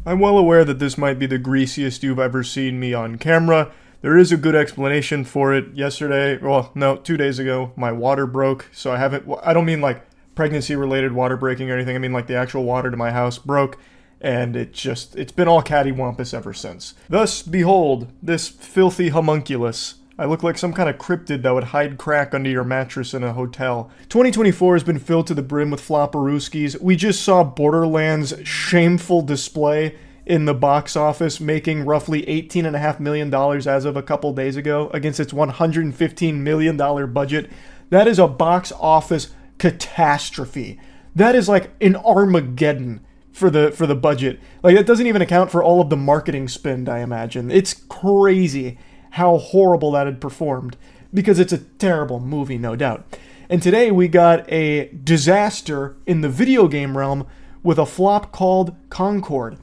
I'm well aware that this might be the greasiest you've ever seen me on camera. There is a good explanation for it. Yesterday, well, no, 2 days ago, my water broke, so I don't mean like pregnancy-related water breaking or anything, I mean like the actual water to my house broke, and it's been all cattywampus ever since. Thus, behold, this filthy homunculus. I look like some kind of cryptid that would hide crack under your mattress in a hotel. 2024 has been filled to the brim with flopperooskies. We just saw Borderlands' shameful display in the box office, making roughly $18.5 million as of a couple days ago against its $115 million budget. That is a box office catastrophe. That is like an Armageddon for the budget. Like, that doesn't even account for all of the marketing spend, I imagine. It's crazy how horrible that had performed, because it's a terrible movie, no doubt. And today we got a disaster in the video game realm with a flop called Concord.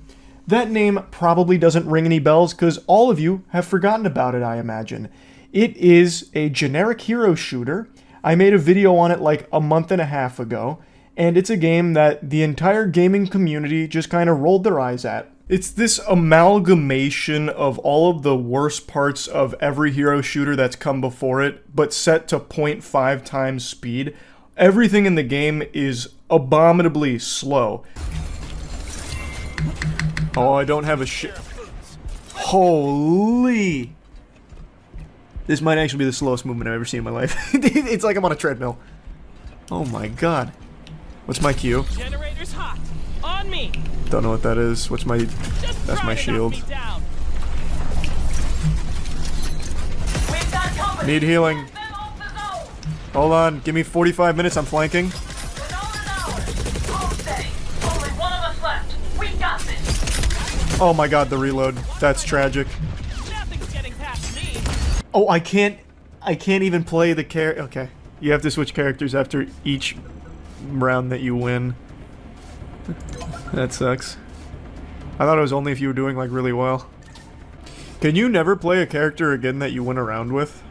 That name probably doesn't ring any bells because all of you have forgotten about it, I imagine. It is a generic hero shooter. I made a video on it like a month and a half ago, and it's a game that the entire gaming community just kind of rolled their eyes at. It's this amalgamation of all of the worst parts of every hero shooter that's come before it, but set to 0.5 times speed. Everything in the game is abominably slow. Oh, I don't have a shit. Holy! This might actually be the slowest movement I've ever seen in my life. It's like I'm on a treadmill. Oh my god. What's my Q? Generator's hot. On me. Don't know what that is. What's my... That's my shield. Need healing. Hold on. Give me 45 minutes. I'm flanking. Oh my god, the reload. That's tragic. Oh, I can't even play the Okay. You have to switch characters after each round that you win. That sucks. I thought it was only if you were doing like really well. Can you never play a character again that you went around with?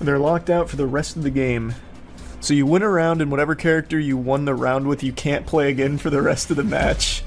They're locked out for the rest of the game. So you win around and whatever character you won the round with, you can't play again for the rest of the match.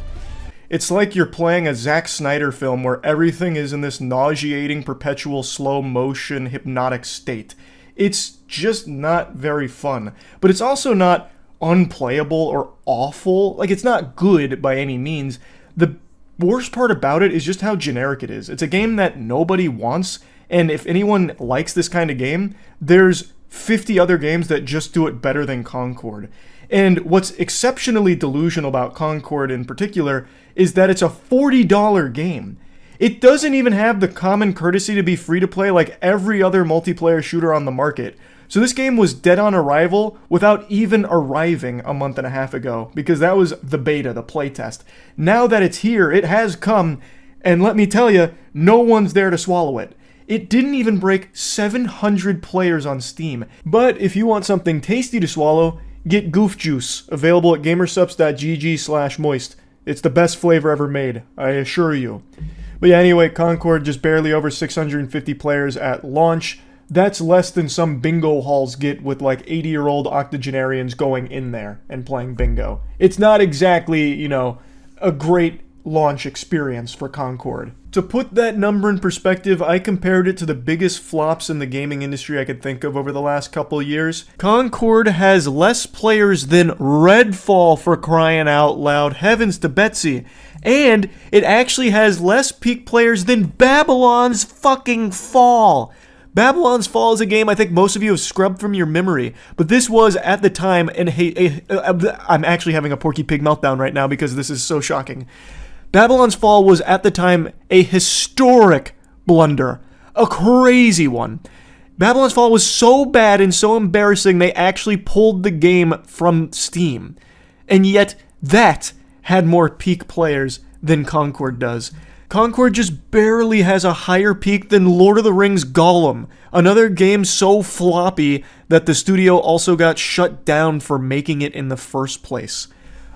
It's like you're playing a Zack Snyder film where everything is in this nauseating, perpetual, slow motion, hypnotic state. It's just not very fun. But it's also not unplayable or awful. Like, it's not good by any means. The worst part about it is just how generic it is. It's a game that nobody wants, and if anyone likes this kind of game, there's 50 other games that just do it better than Concord. And what's exceptionally delusional about Concord in particular is that it's a $40 game. It doesn't even have the common courtesy to be free to play like every other multiplayer shooter on the market. So this game was dead on arrival without even arriving a month and a half ago, because that was the beta, the playtest. Now that it's here, it has come, and let me tell you, no one's there to swallow it. It didn't even break 700 players on Steam. But if you want something tasty to swallow, get Goof Juice, available at gamersupps.gg/moist. It's the best flavor ever made, I assure you. But yeah, anyway, Concord just barely over 650 players at launch. That's less than some bingo halls get with like 80-year-old octogenarians going in there and playing bingo. It's not exactly, you know, a great launch experience for Concord. To put that number in perspective, I compared it to the biggest flops in the gaming industry I could think of over the last couple years. Concord has less players than Redfall, for crying out loud, heavens to Betsy. And it actually has less peak players than Babylon's fucking Fall. Babylon's Fall is a game I think most of you have scrubbed from your memory, but this was, at the time, I'm actually having a Porky Pig meltdown right now because this is so shocking. Babylon's Fall was, at the time, a historic blunder. A crazy one. Babylon's Fall was so bad and so embarrassing they actually pulled the game from Steam. And yet, that had more peak players than Concord does. Concord just barely has a higher peak than Lord of the Rings Gollum, another game so floppy that the studio also got shut down for making it in the first place.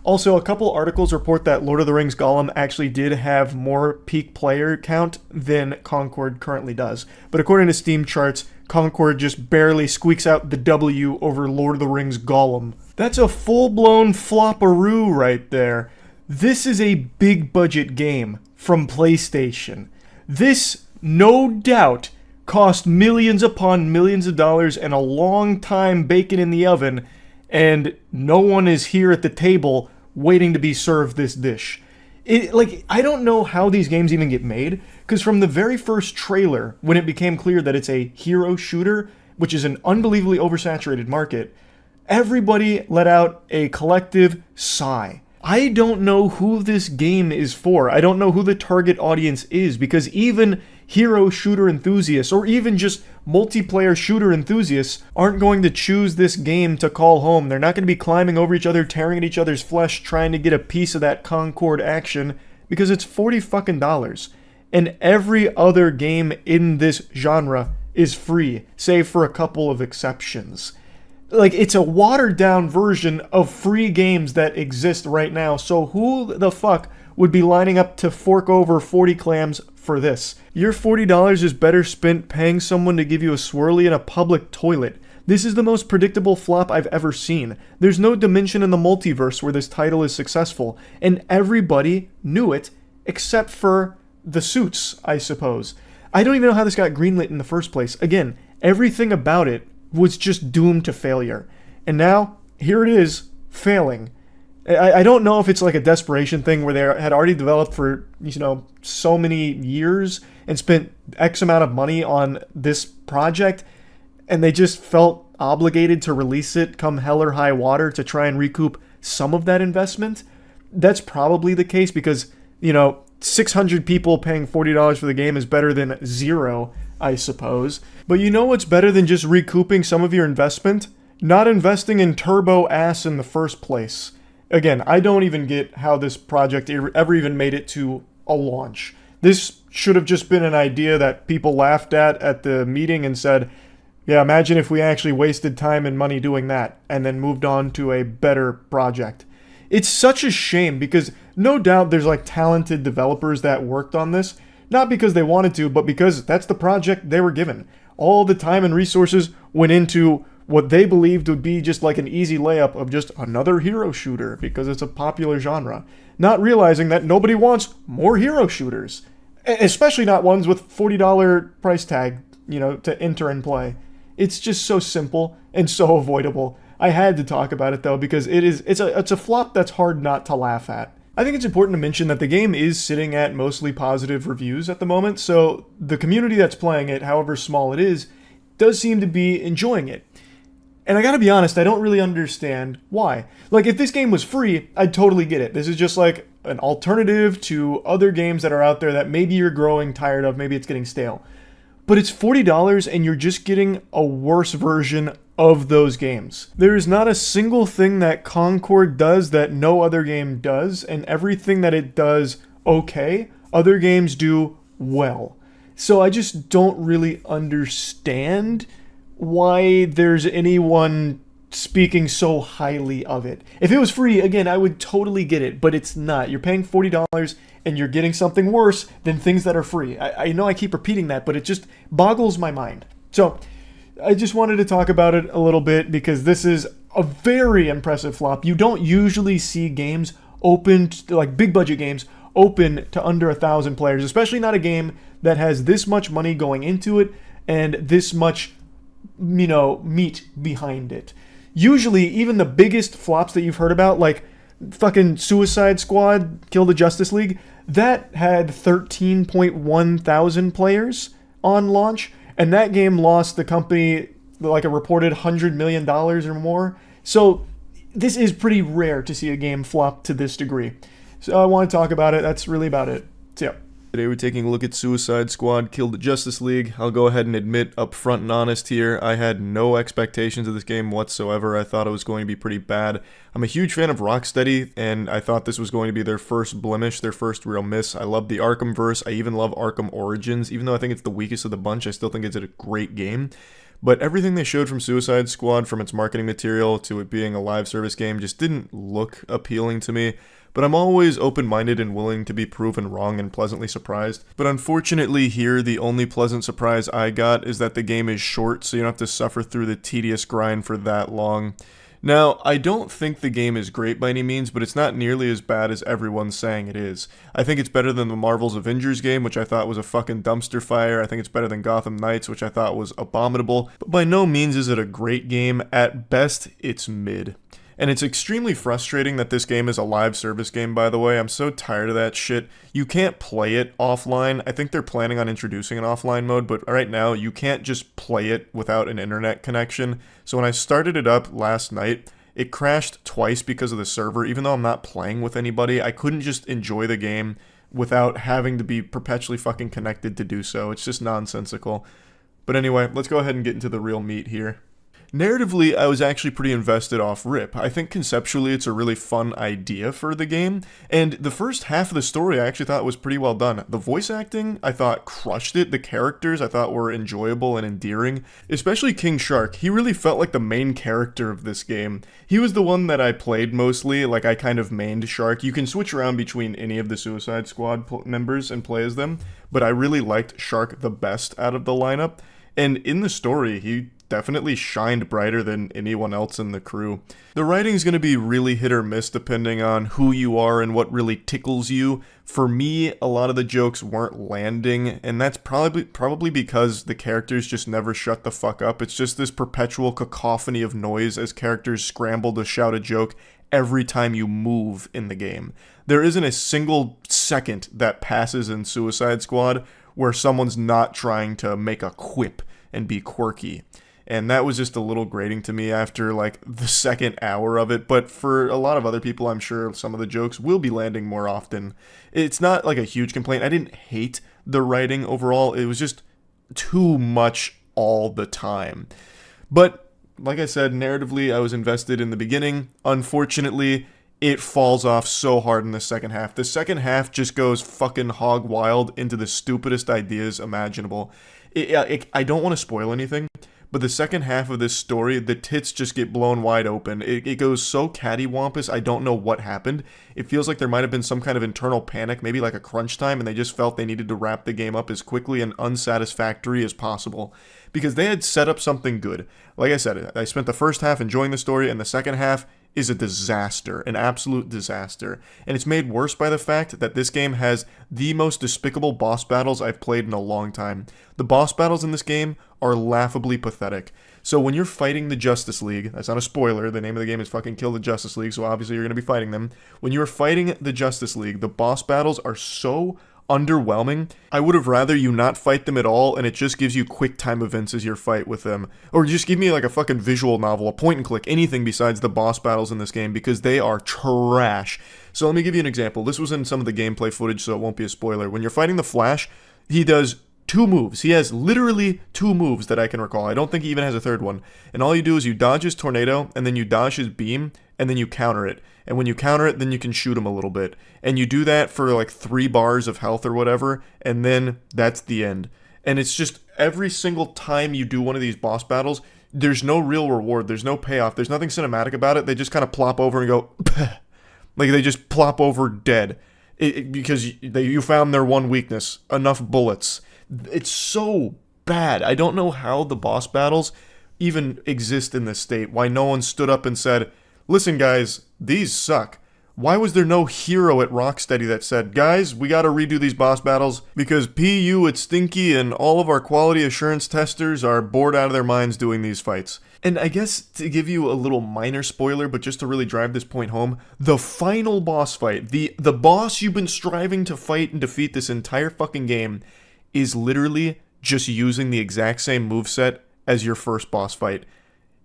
Also, a couple articles report that Lord of the Rings Gollum actually did have more peak player count than Concord currently does. But according to Steam charts, Concord just barely squeaks out the W over Lord of the Rings Gollum. That's a full-blown flopperoo right there. This is a big budget game from PlayStation. This, no doubt, cost millions upon millions of dollars and a long time baking in the oven, and no one is here at the table waiting to be served this dish. I don't know how these games even get made, because from the very first trailer, when it became clear that it's a hero shooter, which is an unbelievably oversaturated market, everybody let out a collective sigh. I don't know who this game is for. I don't know who the target audience is, because even hero shooter enthusiasts, or even just multiplayer shooter enthusiasts, aren't going to choose this game to call home. They're not going to be climbing over each other, tearing at each other's flesh, trying to get a piece of that Concord action, because it's $40 fucking. And every other game in this genre is free, save for a couple of exceptions. It's a watered-down version of free games that exist right now, so who the fuck would be lining up to fork over 40 clams for this? Your $40 is better spent paying someone to give you a swirly in a public toilet. This is the most predictable flop I've ever seen. There's no dimension in the multiverse where this title is successful, and everybody knew it, except for the suits, I suppose. I don't even know how this got greenlit in the first place. Again, everything about it was just doomed to failure. And now, here it is, failing. I don't know if it's like a desperation thing where they had already developed for, so many years and spent X amount of money on this project, and they just felt obligated to release it come hell or high water to try and recoup some of that investment. That's probably the case because, 600 people paying $40 for the game is better than 0, I suppose. But you know what's better than just recouping some of your investment? Not investing in turbo ass in the first place. Again, I don't even get how this project ever even made it to a launch. This should have just been an idea that people laughed at the meeting and said, yeah, imagine if we actually wasted time and money doing that, and then moved on to a better project. It's such a shame because no doubt there's talented developers that worked on this, not because they wanted to, but because that's the project they were given. All the time and resources went into what they believed would be just an easy layup of just another hero shooter because it's a popular genre, not realizing that nobody wants more hero shooters, especially not ones with $40 price tag, to enter and play. It's just so simple and so avoidable. I had to talk about it though because it's a flop that's hard not to laugh at. I think it's important to mention that the game is sitting at mostly positive reviews at the moment, so the community that's playing it, however small it is, does seem to be enjoying it. And I gotta be honest, I don't really understand why. If this game was free, I'd totally get it. This is just an alternative to other games that are out there that maybe you're growing tired of, maybe it's getting stale. But it's $40 and you're just getting a worse version of those games. There is not a single thing that Concord does that no other game does, and everything that it does okay, other games do well. So I just don't really understand why there's anyone speaking so highly of it. If it was free, again, I would totally get it, but it's not. You're paying $40 and you're getting something worse than things that are free. I know I keep repeating that, but it just boggles my mind. So I just wanted to talk about it a little bit because this is a very impressive flop. You don't usually see games open, big budget games, open to under 1,000 players, especially not a game that has this much money going into it and this much, meat behind it. Usually, even the biggest flops that you've heard about, like fucking Suicide Squad, Kill the Justice League, that had 13.1 thousand players on launch, and that game lost the company a reported $100 million or more. So this is pretty rare to see a game flop to this degree. So I want to talk about it. That's really about it. So yeah. Today we're taking a look at Suicide Squad, Kill the Justice League. I'll go ahead and admit up front and honest here, I had no expectations of this game whatsoever. I thought it was going to be pretty bad. I'm a huge fan of Rocksteady, and I thought this was going to be their first blemish, their first real miss. I love the Arkhamverse. I even love Arkham Origins. Even though I think it's the weakest of the bunch, I still think it's a great game. But everything they showed from Suicide Squad, from its marketing material to it being a live service game, just didn't look appealing to me. But I'm always open-minded and willing to be proven wrong and pleasantly surprised. But unfortunately here, the only pleasant surprise I got is that the game is short, so you don't have to suffer through the tedious grind for that long. Now, I don't think the game is great by any means, but it's not nearly as bad as everyone's saying it is. I think it's better than the Marvel's Avengers game, which I thought was a fucking dumpster fire. I think it's better than Gotham Knights, which I thought was abominable. But by no means is it a great game. At best, it's mid. And it's extremely frustrating that this game is a live service game, by the way. I'm so tired of that shit. You can't play it offline. I think they're planning on introducing an offline mode, but right now you can't just play it without an internet connection. So when I started it up last night, it crashed twice because of the server. Even though I'm not playing with anybody, I couldn't just enjoy the game without having to be perpetually fucking connected to do so. It's just nonsensical. But anyway, let's go ahead and get into the real meat here. Narratively, I was actually pretty invested off rip. I think conceptually it's a really fun idea for the game, and the first half of the story I actually thought was pretty well done. The voice acting, I thought, crushed it. The characters, I thought, were enjoyable and endearing, especially King Shark. He really felt like the main character of this game. He was the one that I played mostly, like I kind of mained Shark. You can switch around between any of the Suicide Squad members and play as them, but I really liked Shark the best out of the lineup, and in the story, he definitely shined brighter than anyone else in the crew. The writing's going to be really hit or miss depending on who you are and what really tickles you. For me, a lot of the jokes weren't landing, and that's probably because the characters just never shut the fuck up. It's just this perpetual cacophony of noise as characters scramble to shout a joke every time you move in the game. There isn't a single second that passes in Suicide Squad where someone's not trying to make a quip and be quirky. And that was just a little grating to me after, like, the second hour of it. But for a lot of other people, I'm sure some of the jokes will be landing more often. It's not, like, a huge complaint. I didn't hate the writing overall. It was just too much all the time. But, like I said, narratively, I was invested in the beginning. Unfortunately, it falls off so hard in the second half. The second half just goes fucking hog wild into the stupidest ideas imaginable. I don't want to spoil anything, but the second half of this story, the tits just get blown wide open. It goes so cattywampus, I don't know what happened. It feels like there might have been some kind of internal panic, maybe like a crunch time, and they just felt they needed to wrap the game up as quickly and unsatisfactory as possible. Because they had set up something good. Like I said, I spent the first half enjoying the story, and the second half is a disaster, an absolute disaster. And it's made worse by the fact that this game has the most despicable boss battles I've played in a long time. The boss battles in this game are laughably pathetic. So when you're fighting the Justice League, that's not a spoiler, the name of the game is fucking Kill the Justice League, so obviously you're going to be fighting them. When you're fighting the Justice League, the boss battles are so underwhelming. I would have rather you not fight them at all, and it just gives you quick time events as your fight with them. Or just give me like a fucking visual novel, a point and click, anything besides the boss battles in this game, because they are trash. So let me give you an example. This was in some of the gameplay footage, so it won't be a spoiler. When you're fighting the Flash, he does 2 moves. He has literally 2 moves that I can recall. I don't think he even has a third one. And all you do is you dodge his tornado, and then you dodge his beam, and then you counter it. And when you counter it, then you can shoot him a little bit. And you do that for like 3 bars of health or whatever, and then that's the end. And it's just every single time you do one of these boss battles, there's no real reward, there's no payoff, there's nothing cinematic about it. They just kind of plop over and go, like they just plop over dead. Because you found their one weakness, enough bullets. It's so bad. I don't know how the boss battles even exist in this state. Why no one stood up and said, listen guys, these suck. Why was there no hero at Rocksteady that said, guys, we gotta redo these boss battles because PU, it's stinky, and all of our quality assurance testers are bored out of their minds doing these fights. And I guess to give you a little minor spoiler, but just to really drive this point home, the final boss fight, the boss you've been striving to fight and defeat this entire fucking game, is literally just using the exact same moveset as your first boss fight.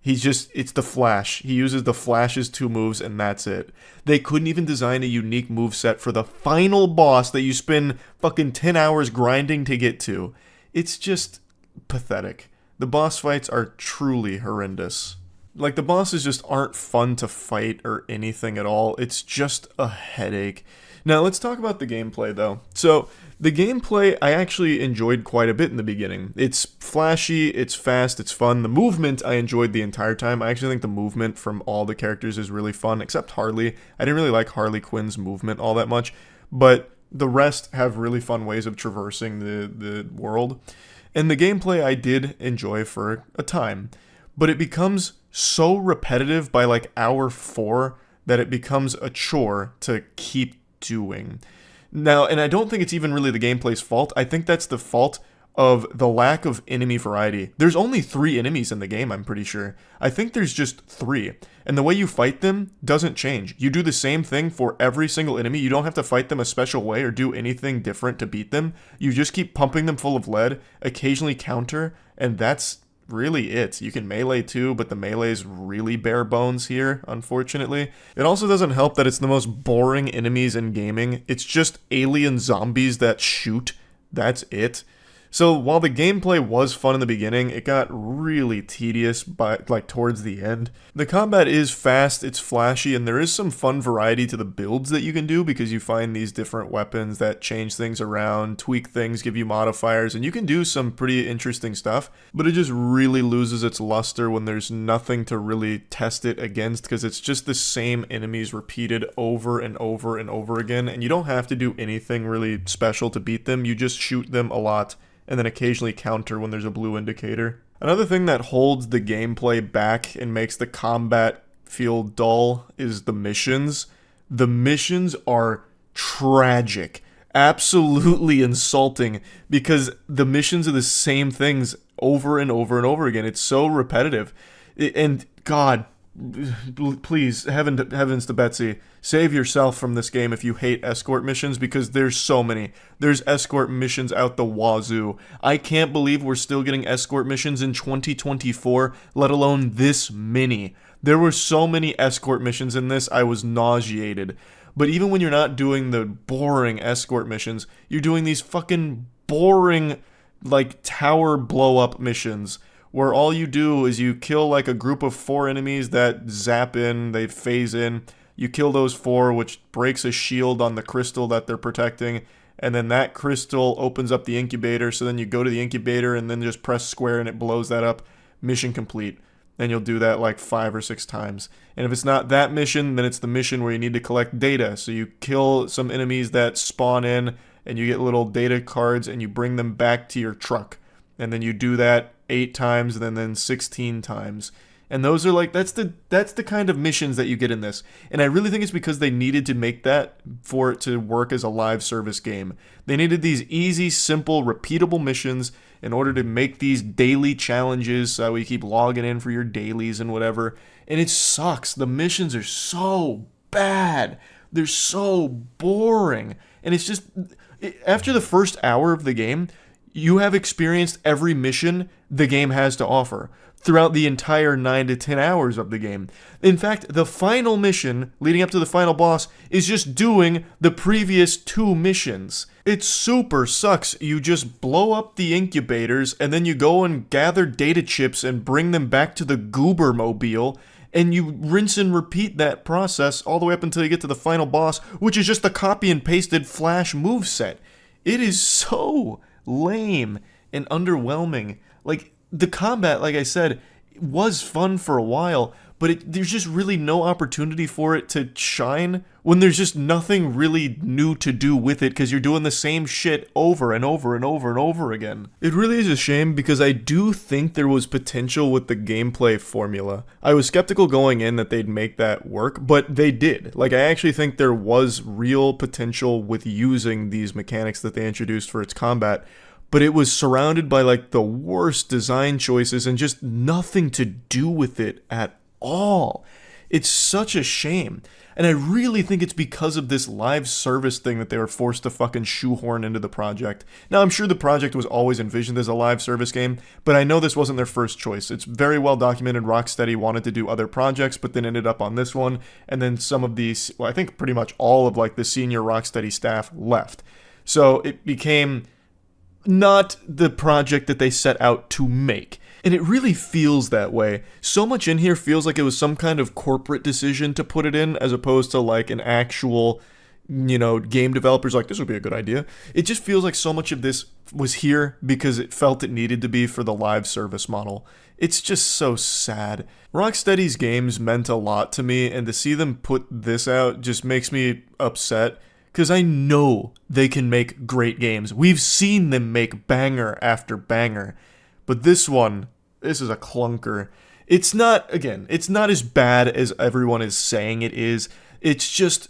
It's the Flash. He uses the Flash's 2 moves, and that's it. They couldn't even design a unique moveset for the final boss that you spend fucking 10 hours grinding to get to. It's just pathetic. The boss fights are truly horrendous. Like, the bosses just aren't fun to fight or anything at all. It's just a headache. Now, let's talk about the gameplay, though. So, the gameplay I actually enjoyed quite a bit in the beginning. It's flashy, it's fast, it's fun. The movement I enjoyed the entire time. I actually think the movement from all the characters is really fun, except Harley. I didn't really like Harley Quinn's movement all that much, but the rest have really fun ways of traversing the world. And the gameplay I did enjoy for a time. but it becomes so repetitive by like hour 4 that it becomes a chore to keep doing. Now, and I don't think it's even really the gameplay's fault. I think that's the fault of the lack of enemy variety. There's only 3 enemies in the game, I'm pretty sure. I think there's just 3. And the way you fight them doesn't change. You do the same thing for every single enemy. You don't have to fight them a special way or do anything different to beat them. You just keep pumping them full of lead, occasionally counter, and that's really it. You can melee too, but the melee's really bare bones here, unfortunately. It also doesn't help that it's the most boring enemies in gaming. It's just alien zombies that shoot. That's it. So while the gameplay was fun in the beginning, it got really tedious by towards the end. The combat is fast, it's flashy, and there is some fun variety to the builds that you can do because you find these different weapons that change things around, tweak things, give you modifiers, and you can do some pretty interesting stuff. But it just really loses its luster when there's nothing to really test it against because it's just the same enemies repeated over and over and over again, and you don't have to do anything really special to beat them. You just shoot them a lot and then occasionally counter when there's a blue indicator. Another thing that holds the gameplay back and makes the combat feel dull is the missions. The missions are tragic, absolutely insulting, because the missions are the same things over and over and over again. It's so repetitive. And God, please, heavens to Betsy, save yourself from this game if you hate escort missions, because there's so many. There's escort missions out the wazoo. I can't believe we're still getting escort missions in 2024, let alone this many. There were so many escort missions in this, I was nauseated. But even when you're not doing the boring escort missions, you're doing these fucking boring, like, tower blow-up missions, where all you do is you kill like a group of 4 enemies that zap in, they phase in. You kill those 4, which breaks a shield on the crystal that they're protecting, and then that crystal opens up the incubator, so then you go to the incubator and then just press square and it blows that up. Mission complete. And you'll do that like 5 or 6 times. And if it's not that mission, then it's the mission where you need to collect data. So you kill some enemies that spawn in, and you get little data cards, and you bring them back to your truck. And then you do that 8 times, and then 16 times. And those are like, that's the kind of missions that you get in this. And I really think it's because they needed to make that for it to work as a live service game. They needed these easy, simple, repeatable missions in order to make these daily challenges, so we keep logging in for your dailies and whatever. And it sucks. The missions are so bad. They're so boring. And it's just, after the first hour of the game, you have experienced every mission the game has to offer throughout the entire 9 to 10 hours of the game. In fact, the final mission leading up to the final boss is just doing the previous 2 missions. It super sucks. You just blow up the incubators and then you go and gather data chips and bring them back to the Goober Mobile, and you rinse and repeat that process all the way up until you get to the final boss, which is just the copy and pasted Flash moveset. It is so lame and underwhelming. Like, the combat, like I said, was fun for a while, but there's just really no opportunity for it to shine when there's just nothing really new to do with it, because you're doing the same shit over and over and over and over again. It really is a shame, because I do think there was potential with the gameplay formula. I was skeptical going in that they'd make that work, but they did. Like, I actually think there was real potential with using these mechanics that they introduced for its combat, but it was surrounded by like the worst design choices and just nothing to do with it at all. It's such a shame. And I really think it's because of this live service thing that they were forced to fucking shoehorn into the project. Now, I'm sure the project was always envisioned as a live service game, but I know this wasn't their first choice. It's very well documented Rocksteady wanted to do other projects, but then ended up on this one, and then some of these, well, I think pretty much all of like the senior Rocksteady staff left. So it became not the project that they set out to make. And it really feels that way. So much in here feels like it was some kind of corporate decision to put it in, as opposed to like an actual, game developers like, this would be a good idea. It just feels like so much of this was here because it felt it needed to be for the live service model. It's just so sad. Rocksteady's games meant a lot to me, and to see them put this out just makes me upset. Because I know they can make great games. We've seen them make banger after banger. But this is a clunker. It's not, again, it's not as bad as everyone is saying it is. It's just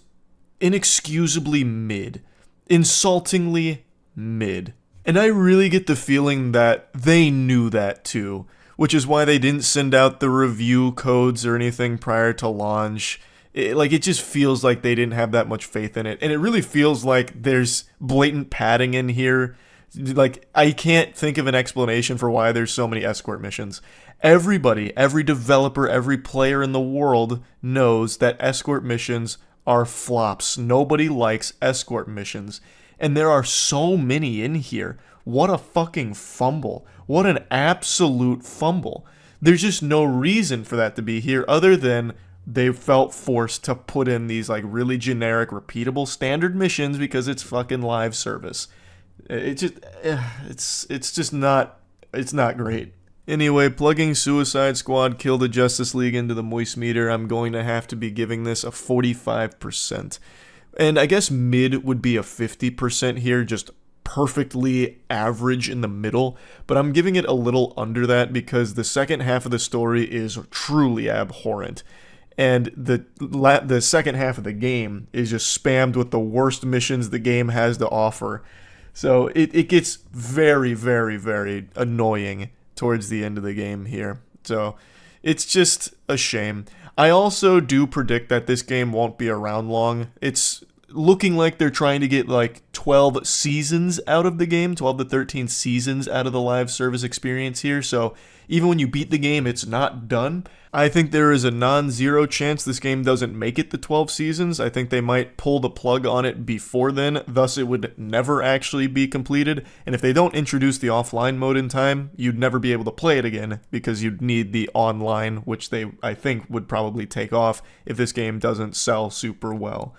inexcusably mid. Insultingly mid. And I really get the feeling that they knew that too, which is why they didn't send out the review codes or anything prior to launch. It just feels like they didn't have that much faith in it. And it really feels like there's blatant padding in here. Like, I can't think of an explanation for why there's so many escort missions. Everybody, every developer, every player in the world knows that escort missions are flops. Nobody likes escort missions. And there are so many in here. What a fucking fumble. What an absolute fumble. There's just no reason for that to be here other than they felt forced to put in these like really generic, repeatable standard missions because it's fucking live service. It's just not great. Anyway, plugging Suicide Squad Kill the Justice League into the Moist meter, I'm going to have to be giving this a 45%. And I guess mid would be a 50% here, just perfectly average in the middle, but I'm giving it a little under that because the second half of the story is truly abhorrent. And the second half of the game is just spammed with the worst missions the game has to offer. So it gets very, very, very annoying towards the end of the game here. So it's just a shame. I also do predict that this game won't be around long. It's looking like they're trying to get like 12 seasons out of the game, 12 to 13 seasons out of the live service experience here. So even when you beat the game, it's not done. I think there is a non-zero chance this game doesn't make it to 12 seasons. I think they might pull the plug on it before then, thus it would never actually be completed. And if they don't introduce the offline mode in time, you'd never be able to play it again because you'd need the online, which they, I think, would probably take off if this game doesn't sell super well.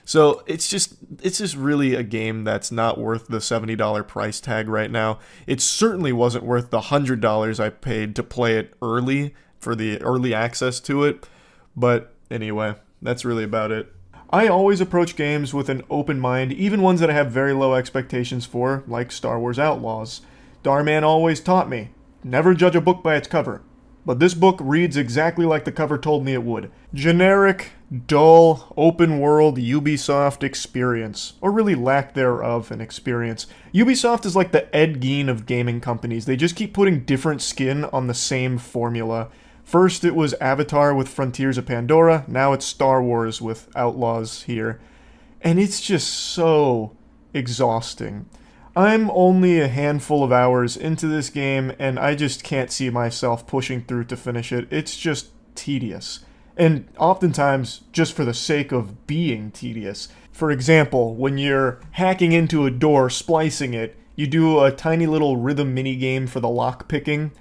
So it's just really a game that's not worth the $70 price tag right now. It certainly wasn't worth the $100 I paid to play it early for the early access to it. But anyway, that's really about it. I always approach games with an open mind, even ones that I have very low expectations for, like Star Wars Outlaws. Darman always taught me, never judge a book by its cover. But this book reads exactly like the cover told me it would. Generic, dull, open-world Ubisoft experience. Or really lack thereof an experience. Ubisoft is like the Ed Gein of gaming companies. They just keep putting different skin on the same formula. First it was Avatar with Frontiers of Pandora, now it's Star Wars with Outlaws here. And it's just so exhausting. I'm only a handful of hours into this game, and I just can't see myself pushing through to finish it. It's just tedious. And oftentimes, just for the sake of being tedious. For example, when you're hacking into a door, splicing it, you do a tiny little rhythm minigame for the lock picking.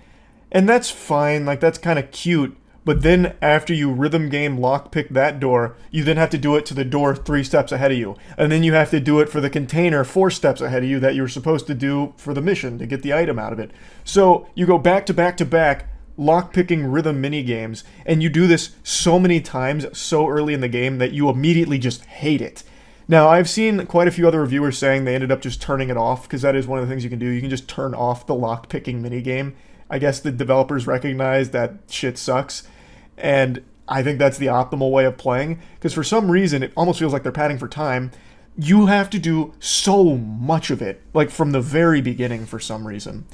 And that's fine, like that's kind of cute. But then after you rhythm game lockpick that door, you then have to do it to the door 3 steps ahead of you. And then you have to do it for the container 4 steps ahead of you that you were supposed to do for the mission to get the item out of it. So you go back to back to back, lockpicking rhythm minigames, and you do this so many times so early in the game that you immediately just hate it. Now, I've seen quite a few other reviewers saying they ended up just turning it off, because that is one of the things you can do. You can just turn off the lockpicking minigame. I guess the developers recognize that shit sucks. And I think that's the optimal way of playing, because for some reason it almost feels like they're padding for time. You have to do so much of it, like from the very beginning for some reason.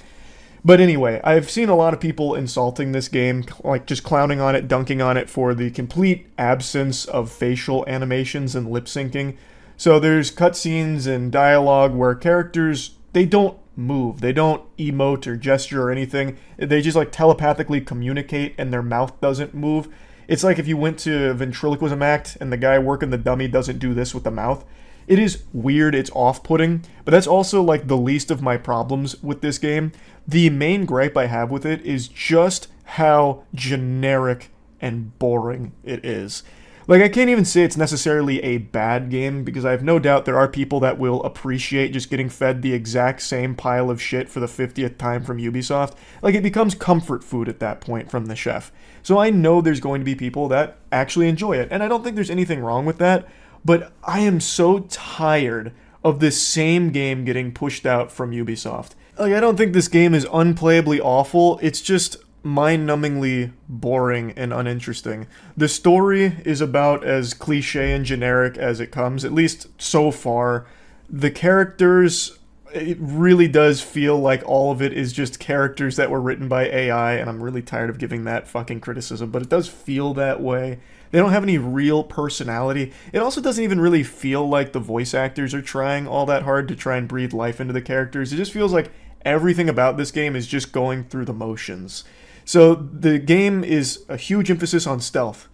But anyway, I've seen a lot of people insulting this game, like just clowning on it, dunking on it for the complete absence of facial animations and lip syncing. So there's cutscenes and dialogue where characters, they don't move. They don't emote or gesture or anything. They just like telepathically communicate and their mouth doesn't move. It's like if you went to a ventriloquism act and the guy working the dummy doesn't do this with the mouth. It is weird, it's off-putting, but that's also like the least of my problems with this game. The main gripe I have with it is just how generic and boring it is. Like, I can't even say it's necessarily a bad game, because I have no doubt there are people that will appreciate just getting fed the exact same pile of shit for the 50th time from Ubisoft. Like, it becomes comfort food at that point from the chef. So I know there's going to be people that actually enjoy it, and I don't think there's anything wrong with that, but I am so tired of this same game getting pushed out from Ubisoft. Like, I don't think this game is unplayably awful, it's just mind-numbingly boring and uninteresting. The story is about as cliche and generic as it comes, at least so far. The characters, it really does feel like all of it is just characters that were written by AI, and I'm really tired of giving that fucking criticism, but it does feel that way. They don't have any real personality. It also doesn't even really feel like the voice actors are trying all that hard to try and breathe life into the characters. It just feels like everything about this game is just going through the motions. So the game is a huge emphasis on stealth,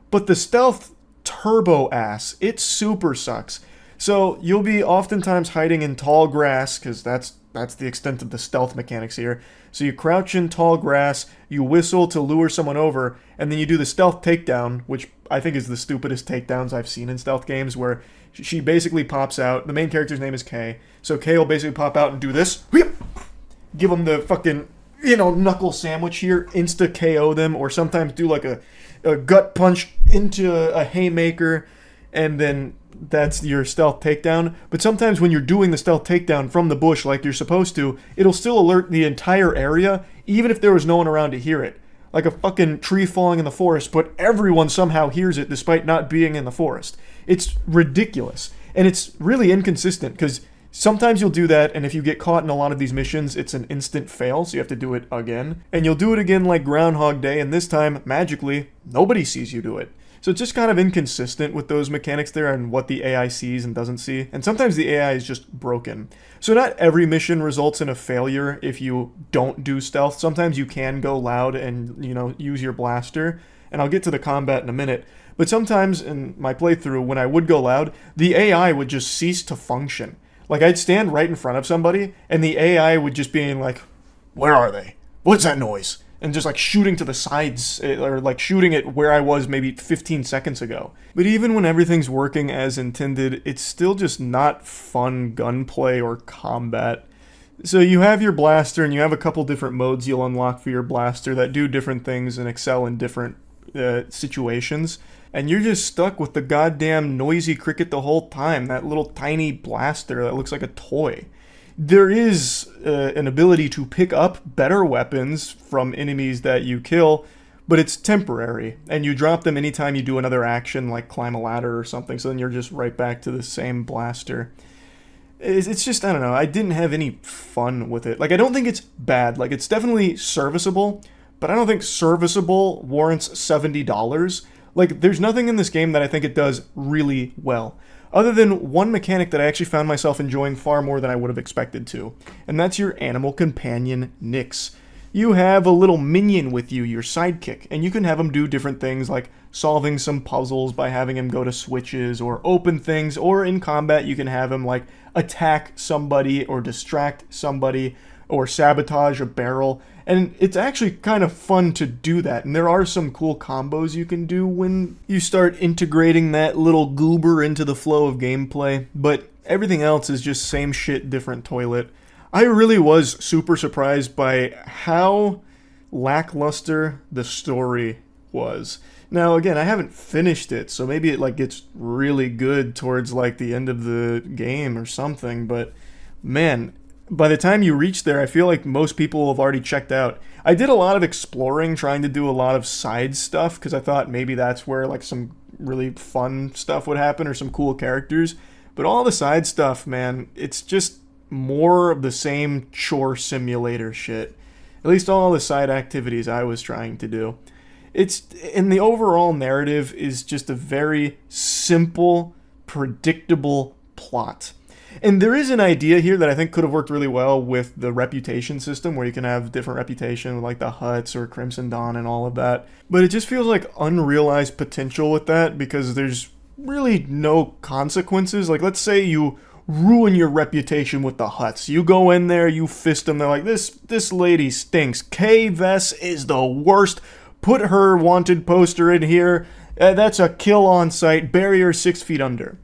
but the stealth turbo ass, it super sucks. So you'll be oftentimes hiding in tall grass, because that's the extent of the stealth mechanics here. So you crouch in tall grass, you whistle to lure someone over, and then you do the stealth takedown, which I think is the stupidest takedowns I've seen in stealth games, where she basically pops out. The main character's name is Kay. So Kay will basically pop out and do this. Give them the fucking, knuckle sandwich here, insta KO them, or sometimes do like a gut punch into a haymaker, and then that's your stealth takedown. But sometimes when you're doing the stealth takedown from the bush like you're supposed to, it'll still alert the entire area, even if there was no one around to hear it. Like a fucking tree falling in the forest, but everyone somehow hears it despite not being in the forest. It's ridiculous. And it's really inconsistent, because sometimes you'll do that, and if you get caught in a lot of these missions, it's an instant fail, so you have to do it again. And you'll do it again like Groundhog Day, and this time, magically, nobody sees you do it. So it's just kind of inconsistent with those mechanics there and what the AI sees and doesn't see. And sometimes the AI is just broken. So not every mission results in a failure if you don't do stealth. Sometimes you can go loud and, use your blaster. And I'll get to the combat in a minute. But sometimes in my playthrough, when I would go loud, the AI would just cease to function. Like, I'd stand right in front of somebody, and the AI would just be like, "Where are they? What's that noise?" And just like shooting to the sides, or like shooting at where I was maybe 15 seconds ago. But even when everything's working as intended, it's still just not fun gunplay or combat. So you have your blaster, and you have a couple different modes you'll unlock for your blaster that do different things and excel in different situations. And you're just stuck with the goddamn noisy cricket the whole time, that little tiny blaster that looks like a toy. There is an ability to pick up better weapons from enemies that you kill, but it's temporary, and you drop them anytime you do another action, like climb a ladder or something, so then you're just right back to the same blaster. It's just, I don't know, I didn't have any fun with it. Like, I don't think it's bad. Like, it's definitely serviceable, but I don't think serviceable warrants $70. Like, there's nothing in this game that I think it does really well, other than one mechanic that I actually found myself enjoying far more than I would have expected to, and that's your animal companion, Nyx. You have a little minion with you, your sidekick, and you can have him do different things like solving some puzzles by having him go to switches or open things, or in combat you can have him like attack somebody or distract somebody or sabotage a barrel. And it's actually kind of fun to do that. And there are some cool combos you can do when you start integrating that little goober into the flow of gameplay. But everything else is just same shit, different toilet. I really was super surprised by how lackluster the story was. Now, again, I haven't finished it, so maybe it like gets really good towards like the end of the game or something. But man, by the time you reach there, I feel like most people have already checked out. I did a lot of exploring, trying to do a lot of side stuff, because I thought maybe that's where like some really fun stuff would happen or some cool characters. But all the side stuff, man, it's just more of the same chore simulator shit. At least all the side activities I was trying to do. And the overall narrative is just a very simple, predictable plot. And there is an idea here that I think could have worked really well with the reputation system, where you can have different reputation like the Huts or Crimson Dawn and all of that. But it just feels like unrealized potential with that, because there's really no consequences. Like, let's say you ruin your reputation with the Huts. You go in there, you fist them, they're like, this lady stinks. Kay Vess is the worst. Put her wanted poster in here. That's a kill on sight. Bury her 6 feet under.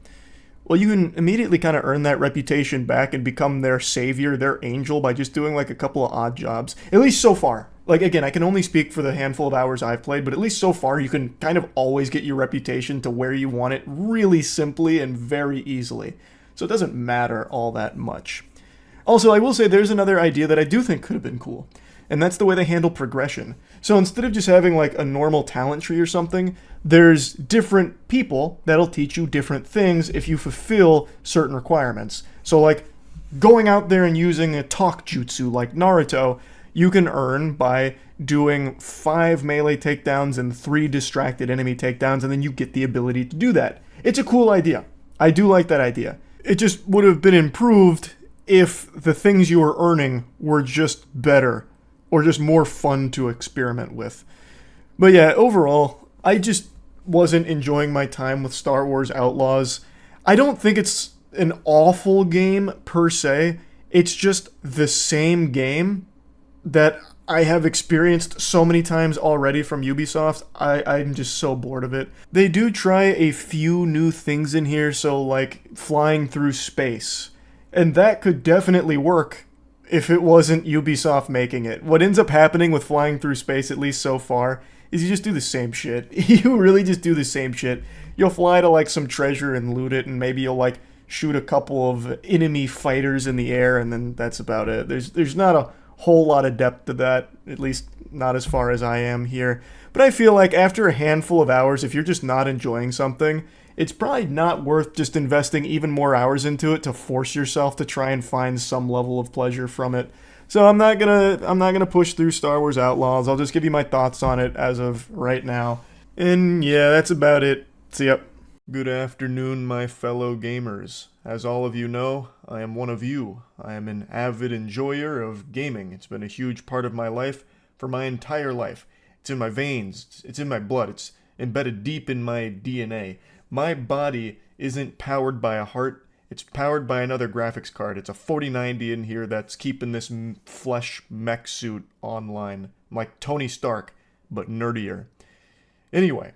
Well, you can immediately kind of earn that reputation back and become their savior, their angel, by just doing like a couple of odd jobs. At least so far. Like, again, I can only speak for the handful of hours I've played, but at least so far you can kind of always get your reputation to where you want it really simply and very easily. So it doesn't matter all that much. Also, I will say there's another idea that I do think could have been cool. and that's the way they handle progression. So instead of just having like a normal talent tree or something, there's different people that'll teach you different things if you fulfill certain requirements. So like going out there and using a talk jutsu like Naruto, you can earn by doing 5 melee takedowns and 3 distracted enemy takedowns, and then you get the ability to do that. It's a cool idea. I do like that idea. It just would have been improved if the things you were earning were just better or just more fun to experiment with. But yeah, overall, I just wasn't enjoying my time with Star Wars Outlaws. I don't think it's an awful game per se. It's just the same game that I have experienced so many times already from Ubisoft. I'm just so bored of it. They do try a few new things in here, so like flying through space. And that could definitely work if it wasn't Ubisoft making it. What ends up happening with flying through space, at least so far, is you just do the same shit. You really just do the same shit. You'll fly to like some treasure and loot it, and maybe you'll like shoot a couple of enemy fighters in the air, and then that's about it. There's not a whole lot of depth to that, at least not as far as I am here. But I feel like after a handful of hours, if you're just not enjoying something, it's probably not worth just investing even more hours into it to force yourself to try and find some level of pleasure from it. So I'm not gonna push through Star Wars Outlaws. I'll just give you my thoughts on it as of right now. And yeah, that's about it. See ya. Good afternoon, my fellow gamers. As all of you know, I am one of you. I am an avid enjoyer of gaming. It's been a huge part of my life for my entire life. It's in my veins. It's in my blood. It's embedded deep in my DNA. My body isn't powered by a heart. It's powered by another graphics card. It's a 4090 in here that's keeping this flesh mech suit online. I'm like Tony Stark, but nerdier. Anyway,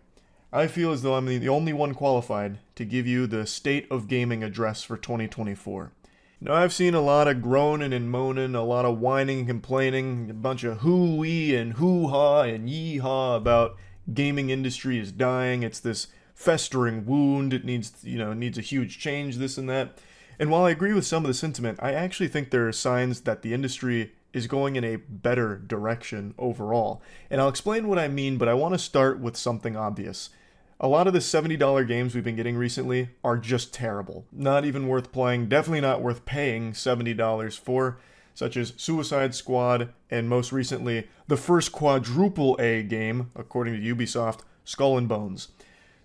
I feel as though I'm the only one qualified to give you the State of Gaming address for 2024. Now, I've seen a lot of groaning and moaning, a lot of whining and complaining, a bunch of hoo-wee and hoo-ha and yee-haw about gaming industry is dying. It's this festering wound. It needs a huge change, this and that. And while I agree with some of the sentiment, I actually think there are signs that the industry is going in a better direction overall. And I'll explain what I mean, but I want to start with something obvious. A lot of the $70 games we've been getting recently are just terrible. Not even worth playing, definitely not worth paying $70 for, such as Suicide Squad, and most recently, the first quadruple A game, according to Ubisoft, Skull and Bones.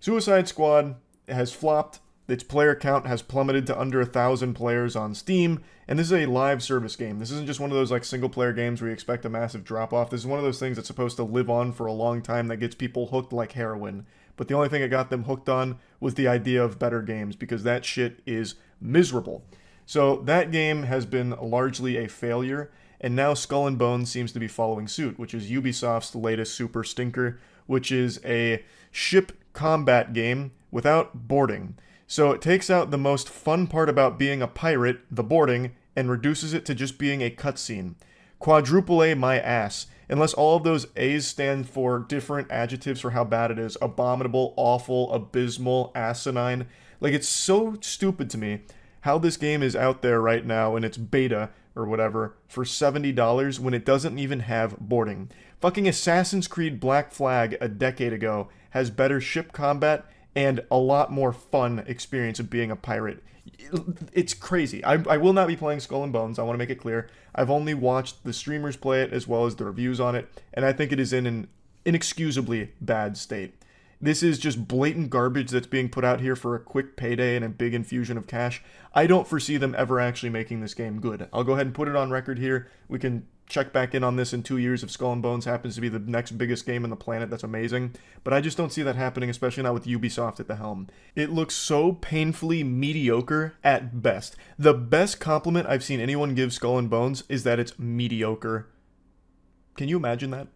Suicide Squad has flopped, its player count has plummeted to under 1,000 players on Steam, and this is a live service game. This isn't just one of those like single player games where you expect a massive drop off. This is one of those things that's supposed to live on for a long time that gets people hooked like heroin. But the only thing that got them hooked on was the idea of better games, because that shit is miserable. So that game has been largely a failure, and now Skull and Bones seems to be following suit, which is Ubisoft's latest super stinker, which is a ship combat game without boarding. So it takes out the most fun part about being a pirate, the boarding, and reduces it to just being a cutscene. Quadruple A my ass. Unless all of those A's stand for different adjectives for how bad it is. Abominable, awful, abysmal, asinine. Like, it's so stupid to me how this game is out there right now in its beta, or whatever, for $70 when it doesn't even have boarding. Fucking Assassin's Creed Black Flag a decade ago has better ship combat and a lot more fun experience of being a pirate. It's crazy. I will not be playing Skull and Bones, I want to make it clear. I've only watched the streamers play it as well as the reviews on it, and I think it is in an inexcusably bad state. This is just blatant garbage that's being put out here for a quick payday and a big infusion of cash. I don't foresee them ever actually making this game good. I'll go ahead and put it on record here. We can check back in on this in 2 years if Skull and Bones happens to be the next biggest game on the planet. That's amazing. But I just don't see that happening, especially not with Ubisoft at the helm. It looks so painfully mediocre at best. The best compliment I've seen anyone give Skull and Bones is that it's mediocre. Can you imagine that?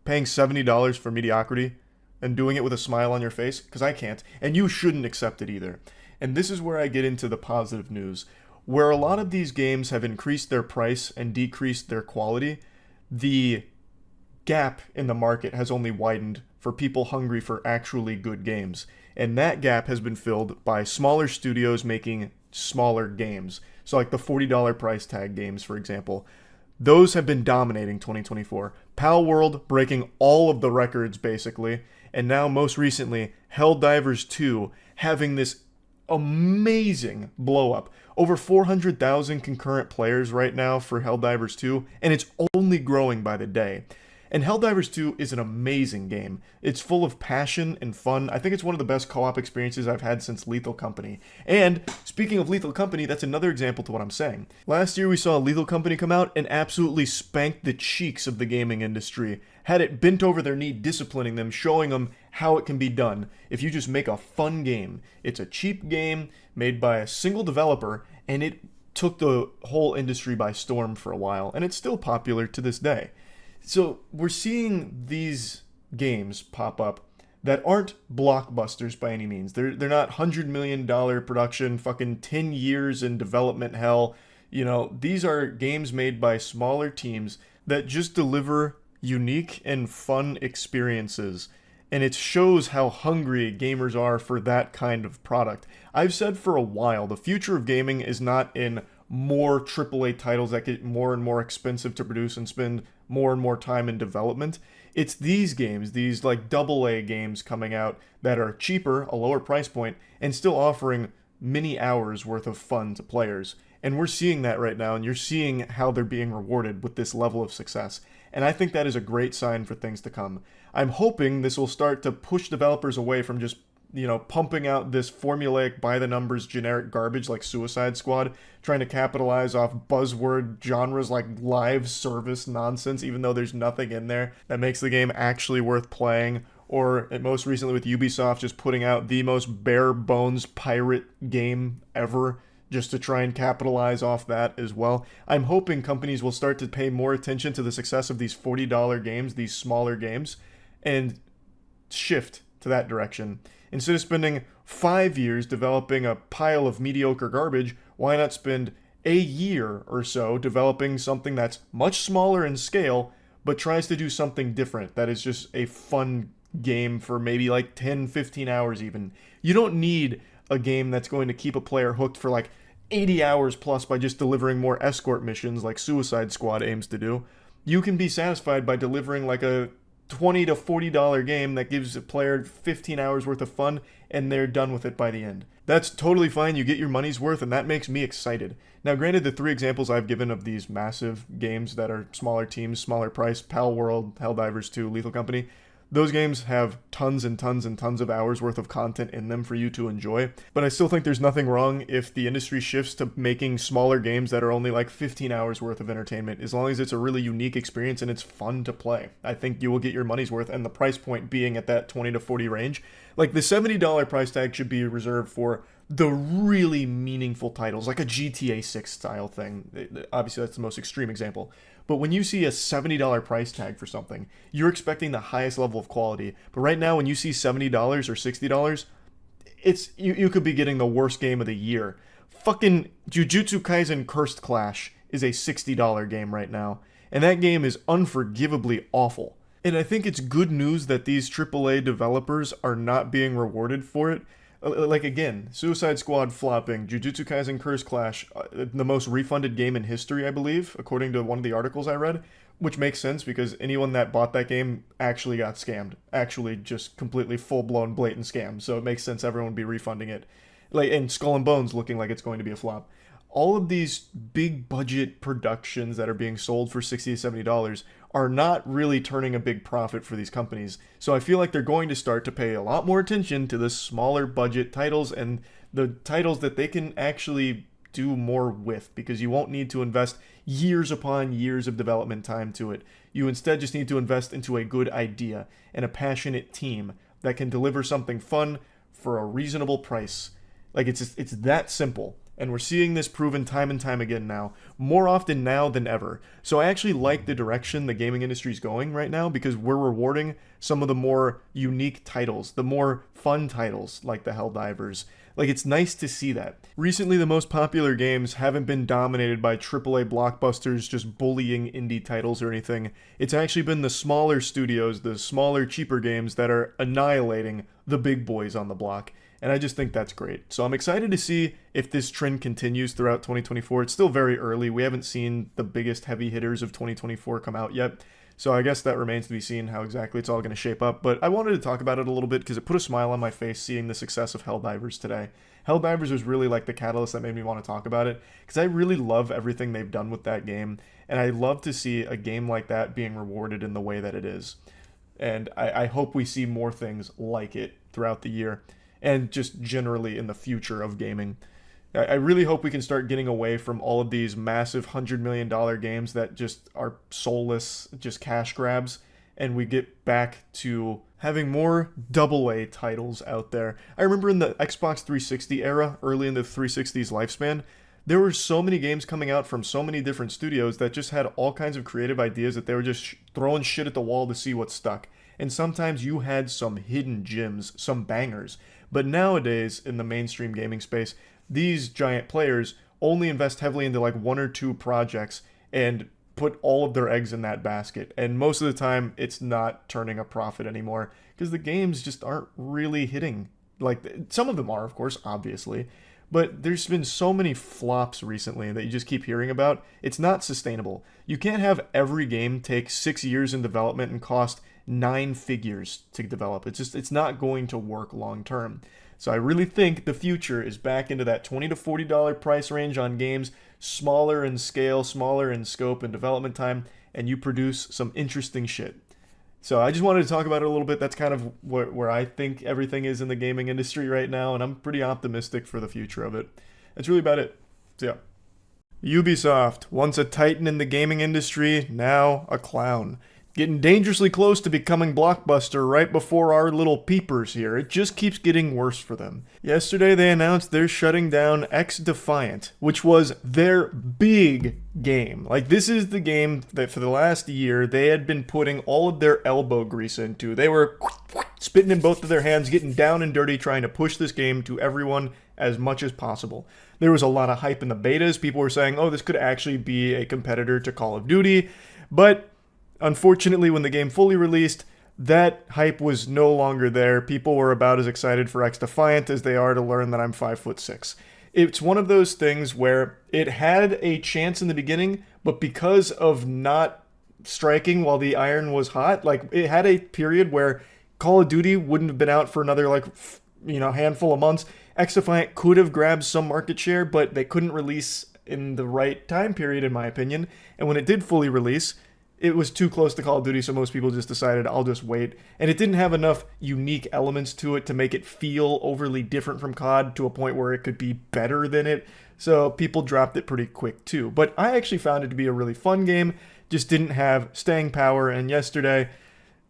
Paying $70 for mediocrity and doing it with a smile on your face? Because I can't. And you shouldn't accept it either. And this is where I get into the positive news. Where a lot of these games have increased their price and decreased their quality, the gap in the market has only widened for people hungry for actually good games. And that gap has been filled by smaller studios making smaller games. So like the $40 price tag games, for example. Those have been dominating 2024. Pal World breaking all of the records, basically. And now, most recently, Helldivers 2 having this amazing blow up. Over 400,000 concurrent players right now for Helldivers 2, and it's only growing by the day. And Helldivers 2 is an amazing game. It's full of passion and fun. I think it's one of the best co-op experiences I've had since Lethal Company. And speaking of Lethal Company, that's another example to what I'm saying. Last year we saw Lethal Company come out and absolutely spank the cheeks of the gaming industry. Had it bent over their knee, disciplining them, showing them how it can be done if you just make a fun game. It's a cheap game made by a single developer, and it took the whole industry by storm for a while, and it's still popular to this day. So we're seeing these games pop up that aren't blockbusters by any means. They're not $100 million production, fucking 10 years in development hell. You know, these are games made by smaller teams that just deliver unique and fun experiences. And it shows how hungry gamers are for that kind of product. I've said for a while, the future of gaming is not in more AAA titles that get more and more expensive to produce and spend more and more time in development. It's these games, these like AA games coming out that are cheaper, a lower price point, and still offering many hours worth of fun to players. And we're seeing that right now, and you're seeing how they're being rewarded with this level of success. And I think that is a great sign for things to come. I'm hoping this will start to push developers away from just, pumping out this formulaic by-the-numbers generic garbage like Suicide Squad, trying to capitalize off buzzword genres like live service nonsense, even though there's nothing in there that makes the game actually worth playing. Or, most recently with Ubisoft, just putting out the most bare-bones pirate game ever, just to try and capitalize off that as well. I'm hoping companies will start to pay more attention to the success of these $40 games, these smaller games, and shift to that direction. Instead of spending 5 years developing a pile of mediocre garbage, why not spend a year or so developing something that's much smaller in scale, but tries to do something different that is just a fun game for maybe like 10, 15 hours even. You don't need a game that's going to keep a player hooked for like 80 hours plus by just delivering more escort missions like Suicide Squad aims to do. You can be satisfied by delivering like a $20 to $40 game that gives a player 15 hours worth of fun, and they're done with it by the end. That's totally fine. You get your money's worth, and that makes me excited. Now, granted, the 3 examples I've given of these massive games that are smaller teams, smaller price, Pal World, Helldivers 2, Lethal Company, those games have tons and tons and tons of hours worth of content in them for you to enjoy. But I still think there's nothing wrong if the industry shifts to making smaller games that are only like 15 hours worth of entertainment, as long as it's a really unique experience and it's fun to play. I think you will get your money's worth, and the price point being at that 20 to 40 range. Like the $70 price tag should be reserved for the really meaningful titles, like a GTA 6 style thing. Obviously, that's the most extreme example. But when you see a $70 price tag for something, you're expecting the highest level of quality. But right now, when you see $70 or $60, it's you could be getting the worst game of the year. Fucking Jujutsu Kaisen Cursed Clash is a $60 game right now. And that game is unforgivably awful. And I think it's good news that these AAA developers are not being rewarded for it. Like, again, Suicide Squad flopping, Jujutsu Kaisen Curse Clash, the most refunded game in history, I believe, according to one of the articles I read, which makes sense because anyone that bought that game actually got scammed. Actually, just completely full-blown blatant scam, so it makes sense everyone would be refunding it. Like, and Skull and Bones looking like it's going to be a flop. All of these big-budget productions that are being sold for $60 to $70 are not really turning a big profit for these companies. So I feel like they're going to start to pay a lot more attention to the smaller budget titles and the titles that they can actually do more with, because you won't need to invest years upon years of development time to it. You instead just need to invest into a good idea and a passionate team that can deliver something fun for a reasonable price. Like, it's that simple. And we're seeing this proven time and time again now, more often now than ever. So I actually like the direction the gaming industry is going right now, because we're rewarding some of the more unique titles, the more fun titles like the Helldivers. Like, it's nice to see that. Recently, the most popular games haven't been dominated by AAA blockbusters just bullying indie titles or anything. It's actually been the smaller studios, the smaller, cheaper games that are annihilating the big boys on the block. And I just think that's great. So I'm excited to see if this trend continues throughout 2024. It's still very early. We haven't seen the biggest heavy hitters of 2024 come out yet. So I guess that remains to be seen how exactly it's all going to shape up. But I wanted to talk about it a little bit because it put a smile on my face seeing the success of Helldivers today. Helldivers was really like the catalyst that made me want to talk about it because I really love everything they've done with that game. And I love to see a game like that being rewarded in the way that it is. And I hope we see more things like it throughout the year and just generally in the future of gaming. I really hope we can start getting away from all of these massive $100 million games that just are soulless, just cash grabs, and we get back to having more AA titles out there. I remember in the Xbox 360 era, early in the 360's lifespan, there were so many games coming out from so many different studios that just had all kinds of creative ideas that they were just throwing shit at the wall to see what stuck. And sometimes you had some hidden gems, some bangers. But nowadays, in the mainstream gaming space, these giant players only invest heavily into like 1 or 2 projects and put all of their eggs in that basket. And most of the time, it's not turning a profit anymore because the games just aren't really hitting. Like, some of them are, of course, obviously. But there's been so many flops recently that you just keep hearing about. It's not sustainable. You can't have every game take 6 years in development and cost 9 figures to develop. It's not going to work long term. So I really think the future is back into that $20 to $40 price range on games, smaller in scale, smaller in scope and development time, and you produce some interesting shit. So I just wanted to talk about it a little bit. That's kind of where I think everything is in the gaming industry right now, and I'm pretty optimistic for the future of it. That's really about it. So yeah. Ubisoft, once a titan in the gaming industry, now a clown. Getting dangerously close to becoming Blockbuster right before our little peepers here. It just keeps getting worse for them. Yesterday they announced they're shutting down XDefiant, which was their big game. Like, this is the game that for the last year they had been putting all of their elbow grease into. They were spitting in both of their hands, getting down and dirty, trying to push this game to everyone as much as possible. There was a lot of hype in the betas. People were saying, oh, this could actually be a competitor to Call of Duty. But unfortunately, when the game fully released, that hype was no longer there. People were about as excited for XDefiant as they are to learn that I'm 5'6". It's one of those things where it had a chance in the beginning, but because of not striking while the iron was hot, like, it had a period where Call of Duty wouldn't have been out for another, handful of months. XDefiant could have grabbed some market share, but they couldn't release in the right time period, in my opinion. And when it did fully release, it was too close to Call of Duty, so most people just decided, I'll just wait. And it didn't have enough unique elements to it to make it feel overly different from COD to a point where it could be better than it. So people dropped it pretty quick too. But I actually found it to be a really fun game, just didn't have staying power. And yesterday,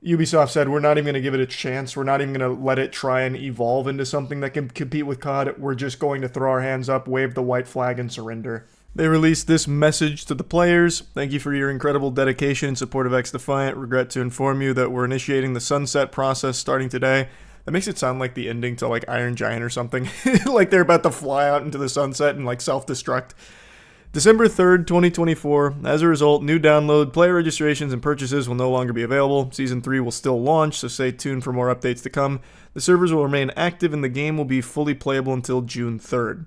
Ubisoft said, we're not even going to give it a chance. We're not even going to let it try and evolve into something that can compete with COD. We're just going to throw our hands up, wave the white flag, and surrender. They released this message to the players. Thank you for your incredible dedication and support of XDefiant. Regret to inform you that we're initiating the sunset process starting today. That makes it sound like the ending to like Iron Giant or something. Like they're about to fly out into the sunset and like self-destruct. December 3rd, 2024. As a result, new download, player registrations, and purchases will no longer be available. Season 3 will still launch, so stay tuned for more updates to come. The servers will remain active and the game will be fully playable until June 3rd.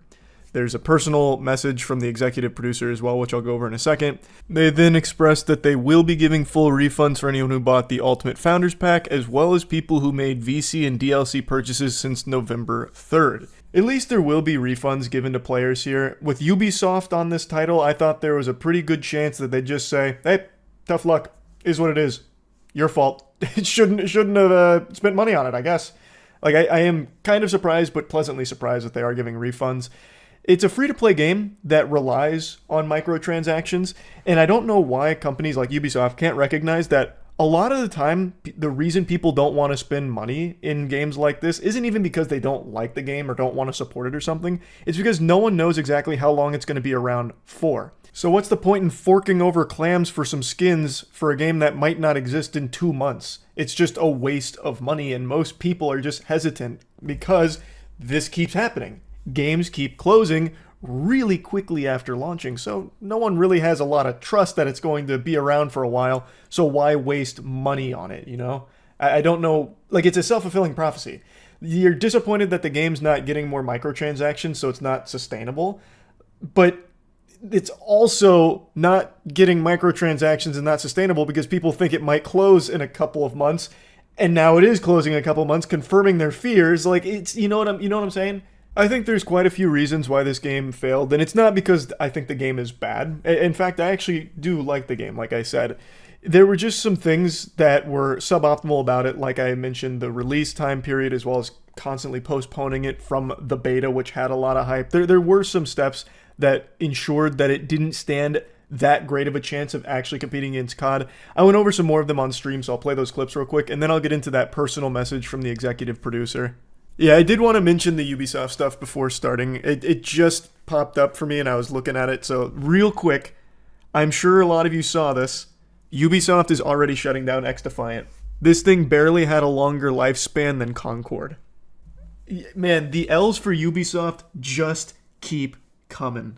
There's a personal message from the executive producer as well, which I'll go over in a second. They then expressed that they will be giving full refunds for anyone who bought the Ultimate Founders Pack, as well as people who made VC and DLC purchases since November 3rd. At least there will be refunds given to players here. With Ubisoft on this title, I thought there was a pretty good chance that they'd just say, hey, tough luck, is what it is. Your fault. It shouldn't have spent money on it, I guess. Like, I am kind of surprised, but pleasantly surprised that they are giving refunds. It's a free-to-play game that relies on microtransactions, and I don't know why companies like Ubisoft can't recognize that a lot of the time, the reason people don't want to spend money in games like this isn't even because they don't like the game or don't want to support it or something. It's because no one knows exactly how long it's going to be around for. So what's the point in forking over clams for some skins for a game that might not exist in 2 months? It's just a waste of money, and most people are just hesitant because this keeps happening. Games keep closing really quickly after launching, so no one really has a lot of trust that it's going to be around for a while, so why waste money on it, you know? I don't know, like, it's a self-fulfilling prophecy. You're disappointed that the game's not getting more microtransactions, so it's not sustainable. But it's also not getting microtransactions and not sustainable because people think it might close in a couple of months, and now it is closing in a couple of months, confirming their fears. Like, it's, you know what I'm saying? I think there's quite a few reasons why this game failed, and it's not because I think the game is bad. In fact, I actually do like the game, like I said. There were just some things that were suboptimal about it, like I mentioned, the release time period, as well as constantly postponing it from the beta, which had a lot of hype. There were some steps that ensured that it didn't stand that great of a chance of actually competing against COD. I went over some more of them on stream, so I'll play those clips real quick, and then I'll get into that personal message from the executive producer. Yeah, I did want to mention the Ubisoft stuff before starting. It just popped up for me and I was looking at it. So real quick, I'm sure a lot of you saw this. Ubisoft is already shutting down XDefiant. This thing barely had a longer lifespan than Concord. Man, the L's for Ubisoft just keep coming.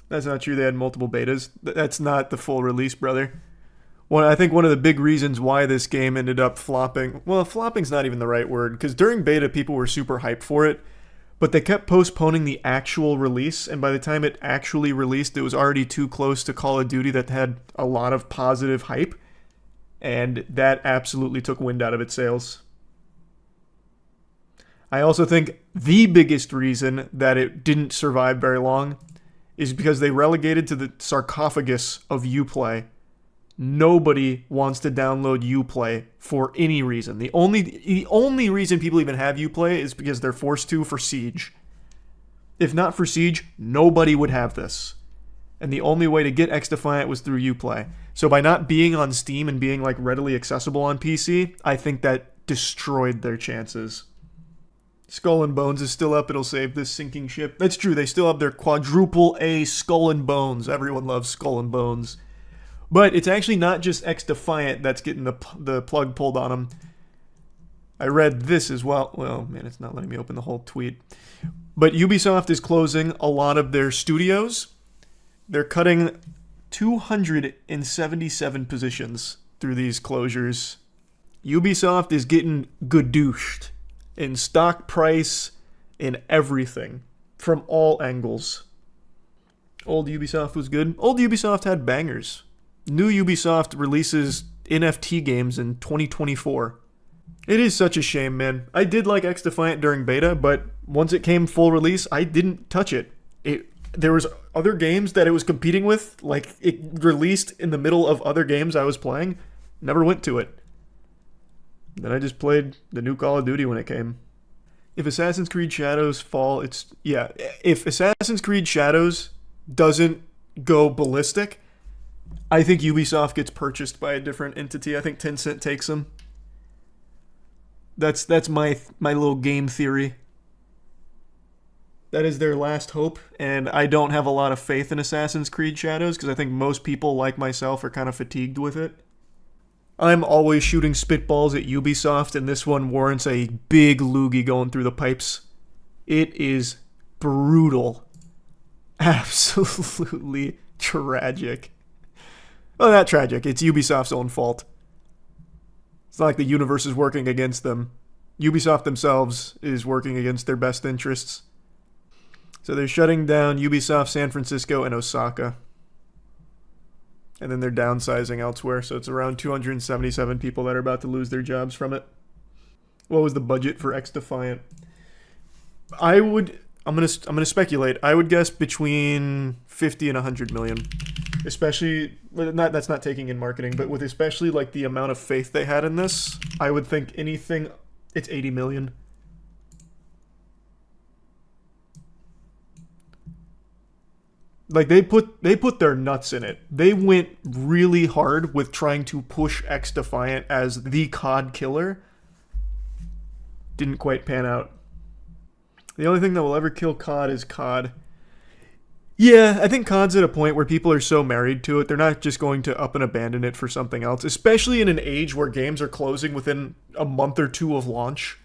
That's not true. They had multiple betas. That's not the full release, brother. Well, I think one of the big reasons why this game ended up flopping, well, flopping's not even the right word, because during beta people were super hyped for it, but they kept postponing the actual release, and by the time it actually released, it was already too close to Call of Duty that had a lot of positive hype, and that absolutely took wind out of its sails. I also think the biggest reason that it didn't survive very long is because they relegated to the sarcophagus of Uplay. Nobody wants to download Uplay for any reason. The only reason people even have Uplay is because they're forced to for Siege. If not for Siege, nobody would have this. And the only way to get XDefiant was through Uplay. So by not being on Steam and being like readily accessible on PC, I think that destroyed their chances. Skull and Bones is still up. It'll save this sinking ship. That's true. They still have their quadruple A Skull and Bones. Everyone loves Skull and Bones. But it's actually not just XDefiant that's getting the plug pulled on them. I read this as well. Well, man, it's not letting me open the whole tweet. But Ubisoft is closing a lot of their studios. They're cutting 277 positions through these closures. Ubisoft is getting godooshed in stock price, in everything, from all angles. Old Ubisoft was good. Old Ubisoft had bangers. New Ubisoft releases NFT games in 2024. It is such a shame, man. I did like XDefiant during beta, but once it came full release, I didn't touch it. There was other games that it was competing with, like it released in the middle of other games I was playing. Never went to it. Then I just played the new Call of Duty when it came. If Assassin's Creed Shadows fall, if Assassin's Creed Shadows doesn't go ballistic, I think Ubisoft gets purchased by a different entity. I think Tencent takes them. That's my little game theory. That is their last hope, and I don't have a lot of faith in Assassin's Creed Shadows because I think most people, like myself, are kind of fatigued with it. I'm always shooting spitballs at Ubisoft, and this one warrants a big loogie going through the pipes. It is brutal. Absolutely tragic. Well, not tragic. It's Ubisoft's own fault. It's not like the universe is working against them. Ubisoft themselves is working against their best interests. So they're shutting down Ubisoft San Francisco and Osaka. And then they're downsizing elsewhere, so it's around 277 people that are about to lose their jobs from it. What was the budget for XDefiant? I'm gonna speculate. I would guess between 50 and 100 million. Especially, that's not taking in marketing, but with especially like the amount of faith they had in this, I would think anything, it's 80 million. Like they put their nuts in it. They went really hard with trying to push XDefiant as the COD killer. Didn't quite pan out. The only thing that will ever kill COD is COD. Yeah, I think COD's at a point where people are so married to it, they're not just going to up and abandon it for something else, especially in an age where games are closing within a month or two of launch.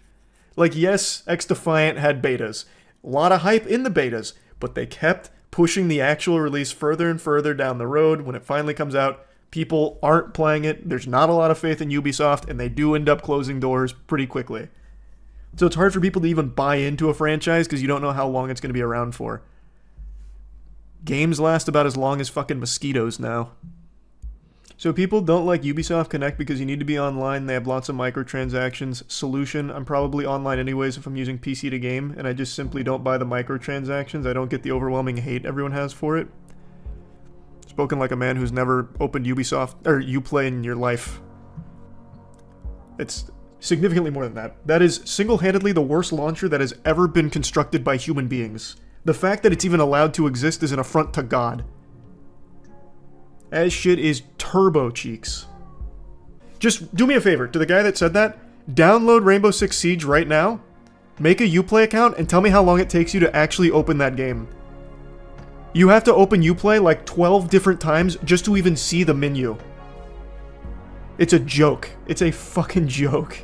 Like, yes, XDefiant had betas. A lot of hype in the betas, but they kept pushing the actual release further and further down the road. When it finally comes out, people aren't playing it. There's not a lot of faith in Ubisoft, and they do end up closing doors pretty quickly. So it's hard for people to even buy into a franchise because you don't know how long it's going to be around for. Games last about as long as fucking mosquitoes now. So people don't like Ubisoft Connect because you need to be online. They have lots of microtransactions. Solution, I'm probably online anyways if I'm using PC to game, and I just simply don't buy the microtransactions. I don't get the overwhelming hate everyone has for it. Spoken like a man who's never opened Ubisoft or Uplay in your life. It's significantly more than that. That is single-handedly the worst launcher that has ever been constructed by human beings. The fact that it's even allowed to exist is an affront to God. That shit is turbo cheeks. Just do me a favor, to the guy that said that, download Rainbow Six Siege right now, make a Uplay account, and tell me how long it takes you to actually open that game. You have to open Uplay like 12 different times just to even see the menu. It's a joke. It's a fucking joke.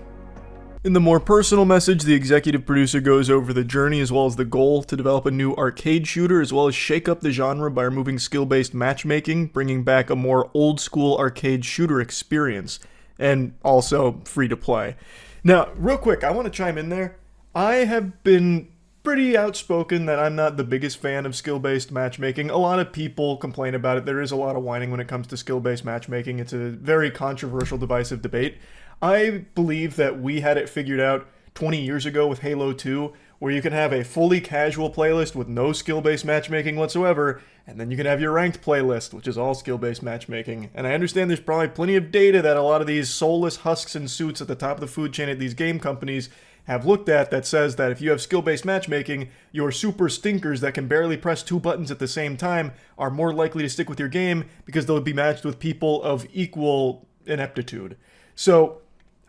In the more personal message, the executive producer goes over the journey as well as the goal to develop a new arcade shooter as well as shake up the genre by removing skill-based matchmaking, bringing back a more old-school arcade shooter experience, and also free-to-play. Now, real quick, I want to chime in there. I have been pretty outspoken that I'm not the biggest fan of skill-based matchmaking. A lot of people complain about it. There is a lot of whining when it comes to skill-based matchmaking. It's a very controversial, divisive debate. I believe that we had it figured out 20 years ago with Halo 2, where you can have a fully casual playlist with no skill-based matchmaking whatsoever, and then you can have your ranked playlist, which is all skill-based matchmaking. And I understand there's probably plenty of data that a lot of these soulless husks and suits at the top of the food chain at these game companies have looked at that says that if you have skill-based matchmaking, your super stinkers that can barely press 2 buttons at the same time are more likely to stick with your game because they'll be matched with people of equal ineptitude. So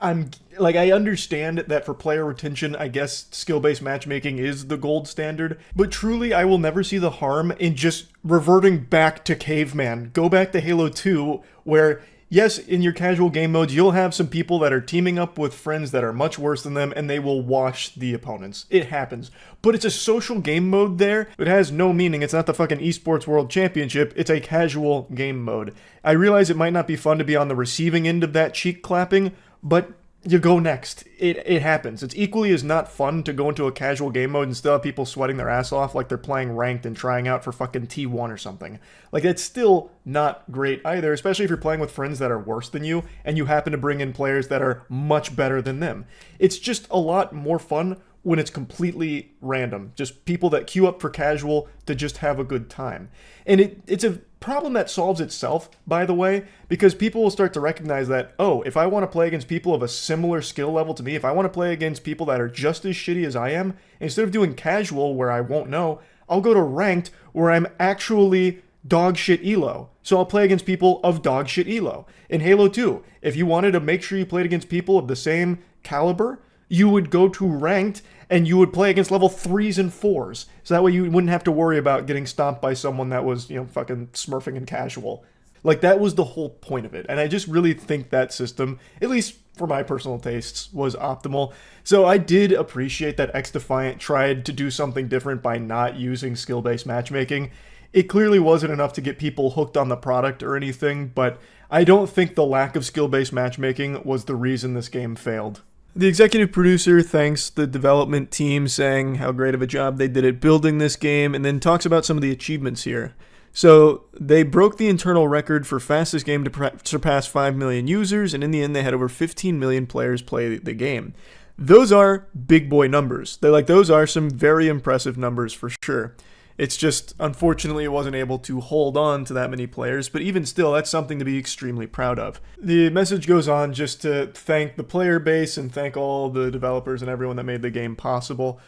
I understand that for player retention, I guess skill-based matchmaking is the gold standard, but truly I will never see the harm in just reverting back to caveman. Go back to Halo 2, where, yes, in your casual game modes, you'll have some people that are teaming up with friends that are much worse than them, and they will wash the opponents. It happens. But it's a social game mode there. It has no meaning. It's not the fucking esports world championship. It's a casual game mode. I realize it might not be fun to be on the receiving end of that cheek clapping, but you go next. It happens. It's equally as not fun to go into a casual game mode and still have people sweating their ass off like they're playing ranked and trying out for fucking T1 or something. Like, it's still not great either, especially if you're playing with friends that are worse than you and you happen to bring in players that are much better than them. It's just a lot more fun when it's completely random. Just people that queue up for casual to just have a good time. And it's a problem that solves itself, by the way, because people will start to recognize that, oh, if I want to play against people of a similar skill level to me, if I want to play against people that are just as shitty as I am, instead of doing casual where I won't know, I'll go to ranked where I'm actually dog shit elo. So I'll play against people of dog shit elo. In Halo 2, if you wanted to make sure you played against people of the same caliber, you would go to ranked and you would play against level 3s and 4s. So that way you wouldn't have to worry about getting stomped by someone that was, fucking smurfing in casual. Like, that was the whole point of it. And I just really think that system, at least for my personal tastes, was optimal. So I did appreciate that XDefiant tried to do something different by not using skill-based matchmaking. It clearly wasn't enough to get people hooked on the product or anything, but I don't think the lack of skill-based matchmaking was the reason this game failed. The executive producer thanks the development team, saying how great of a job they did at building this game, and then talks about some of the achievements here. So, they broke the internal record for fastest game to surpass 5 million users, and in the end they had over 15 million players play the game. Those are big boy numbers. Those are some very impressive numbers for sure. It's just, unfortunately, it wasn't able to hold on to that many players, but even still, that's something to be extremely proud of. The message goes on just to thank the player base and thank all the developers and everyone that made the game possible.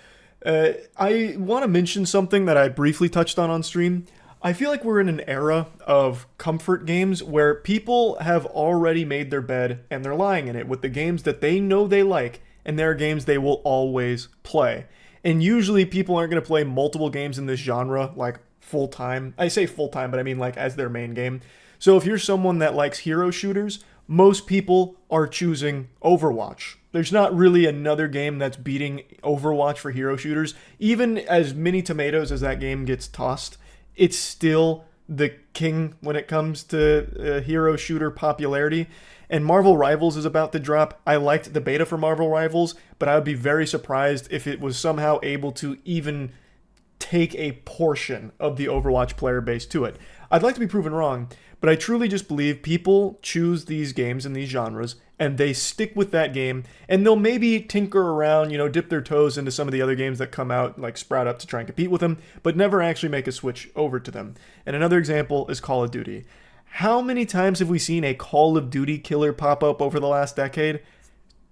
I want to mention something that I briefly touched on stream. I feel like we're in an era of comfort games where people have already made their bed and they're lying in it with the games that they know they like, and they're games they will always play. And usually people aren't going to play multiple games in this genre, like, full-time. I say full-time, but I mean, like, as their main game. So if you're someone that likes hero shooters, most people are choosing Overwatch. There's not really another game that's beating Overwatch for hero shooters. Even as many tomatoes as that game gets tossed, it's still the king when it comes to hero shooter popularity. And Marvel Rivals is about to drop. I liked the beta for Marvel Rivals, but I would be very surprised if it was somehow able to even take a portion of the Overwatch player base to it. I'd like to be proven wrong, but I truly just believe people choose these games in these genres and they stick with that game, and they'll maybe tinker around, dip their toes into some of the other games that come out, like sprout up to try and compete with them, but never actually make a switch over to them. And another example is Call of Duty. How many times have we seen a Call of Duty killer pop up over the last decade?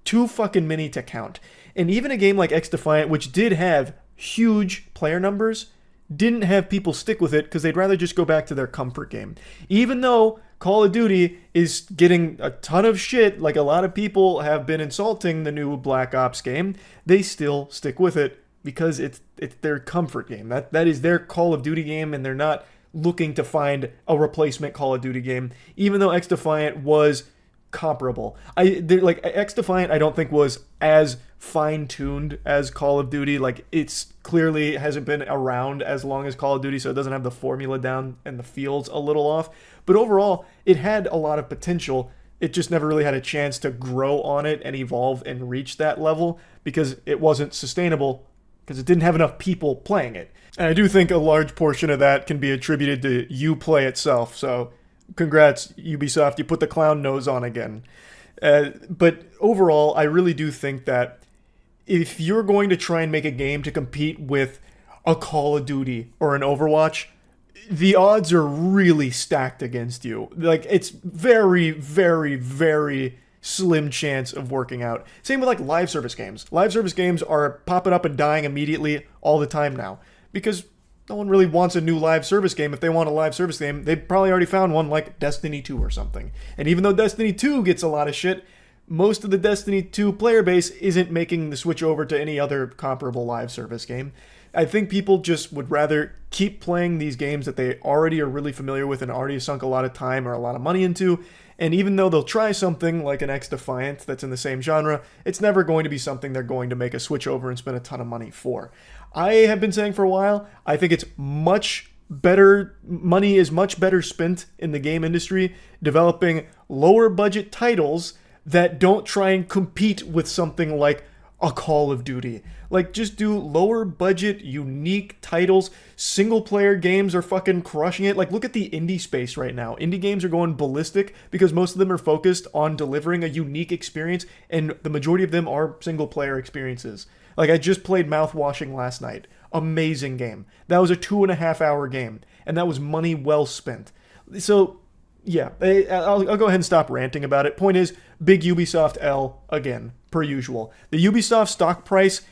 Too fucking many to count. And even a game like XDefiant, which did have huge player numbers, didn't have people stick with it because they'd rather just go back to their comfort game. Even though Call of Duty is getting a ton of shit, like a lot of people have been insulting the new Black Ops game, they still stick with it because it's their comfort game. That is their Call of Duty game, and they're not looking to find a replacement Call of Duty game, even though XDefiant was comparable. XDefiant I don't think was as fine-tuned as Call of Duty. Like, it's clearly hasn't been around as long as Call of Duty, so it doesn't have the formula down and the feels a little off. But overall, it had a lot of potential. It just never really had a chance to grow on it and evolve and reach that level because it wasn't sustainable, because it didn't have enough people playing it. And I do think a large portion of that can be attributed to Uplay itself. So congrats, Ubisoft, you put the clown nose on again. But overall, I really do think that if you're going to try and make a game to compete with a Call of Duty or an Overwatch, the odds are really stacked against you. Like, it's very, very, very slim chance of working out. Same with like live service games. Live service games are popping up and dying immediately all the time now because no one really wants a new live service game. If they want a live service game, they probably already found one like Destiny 2 or something. And even though Destiny 2 gets a lot of shit, most of the Destiny 2 player base isn't making the switch over to any other comparable live service game. I think people just would rather keep playing these games that they already are really familiar with and already sunk a lot of time or a lot of money into. And even though they'll try something like an XDefiant that's in the same genre, it's never going to be something they're going to make a switch over and spend a ton of money for. I have been saying for a while, I think it's much better, money is much better spent in the game industry developing lower budget titles that don't try and compete with something like a Call of Duty. Like, just do lower budget, unique titles. Single player games are fucking crushing it. Like, look at the indie space right now. Indie games are going ballistic because most of them are focused on delivering a unique experience, and the majority of them are single player experiences. Like, I just played Mouthwashing last night. Amazing game. That was a 2.5 hour game, and that was money well spent. So, yeah, I'll go ahead and stop ranting about it. Point is, big Ubisoft L again, per usual. The Ubisoft stock price,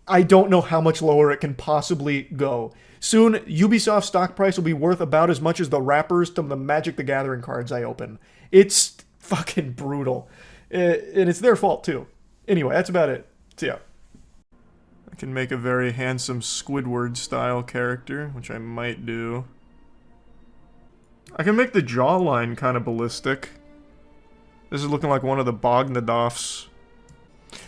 I don't know how much lower it can possibly go. Soon, Ubisoft stock price will be worth about as much as the wrappers to the Magic the Gathering cards I open. It's fucking brutal. And it's their fault, too. Anyway, that's about it. So, yeah. I can make a very handsome Squidward-style character, which I might do. I can make the jawline kind of ballistic. This is looking like one of the Bognadovs.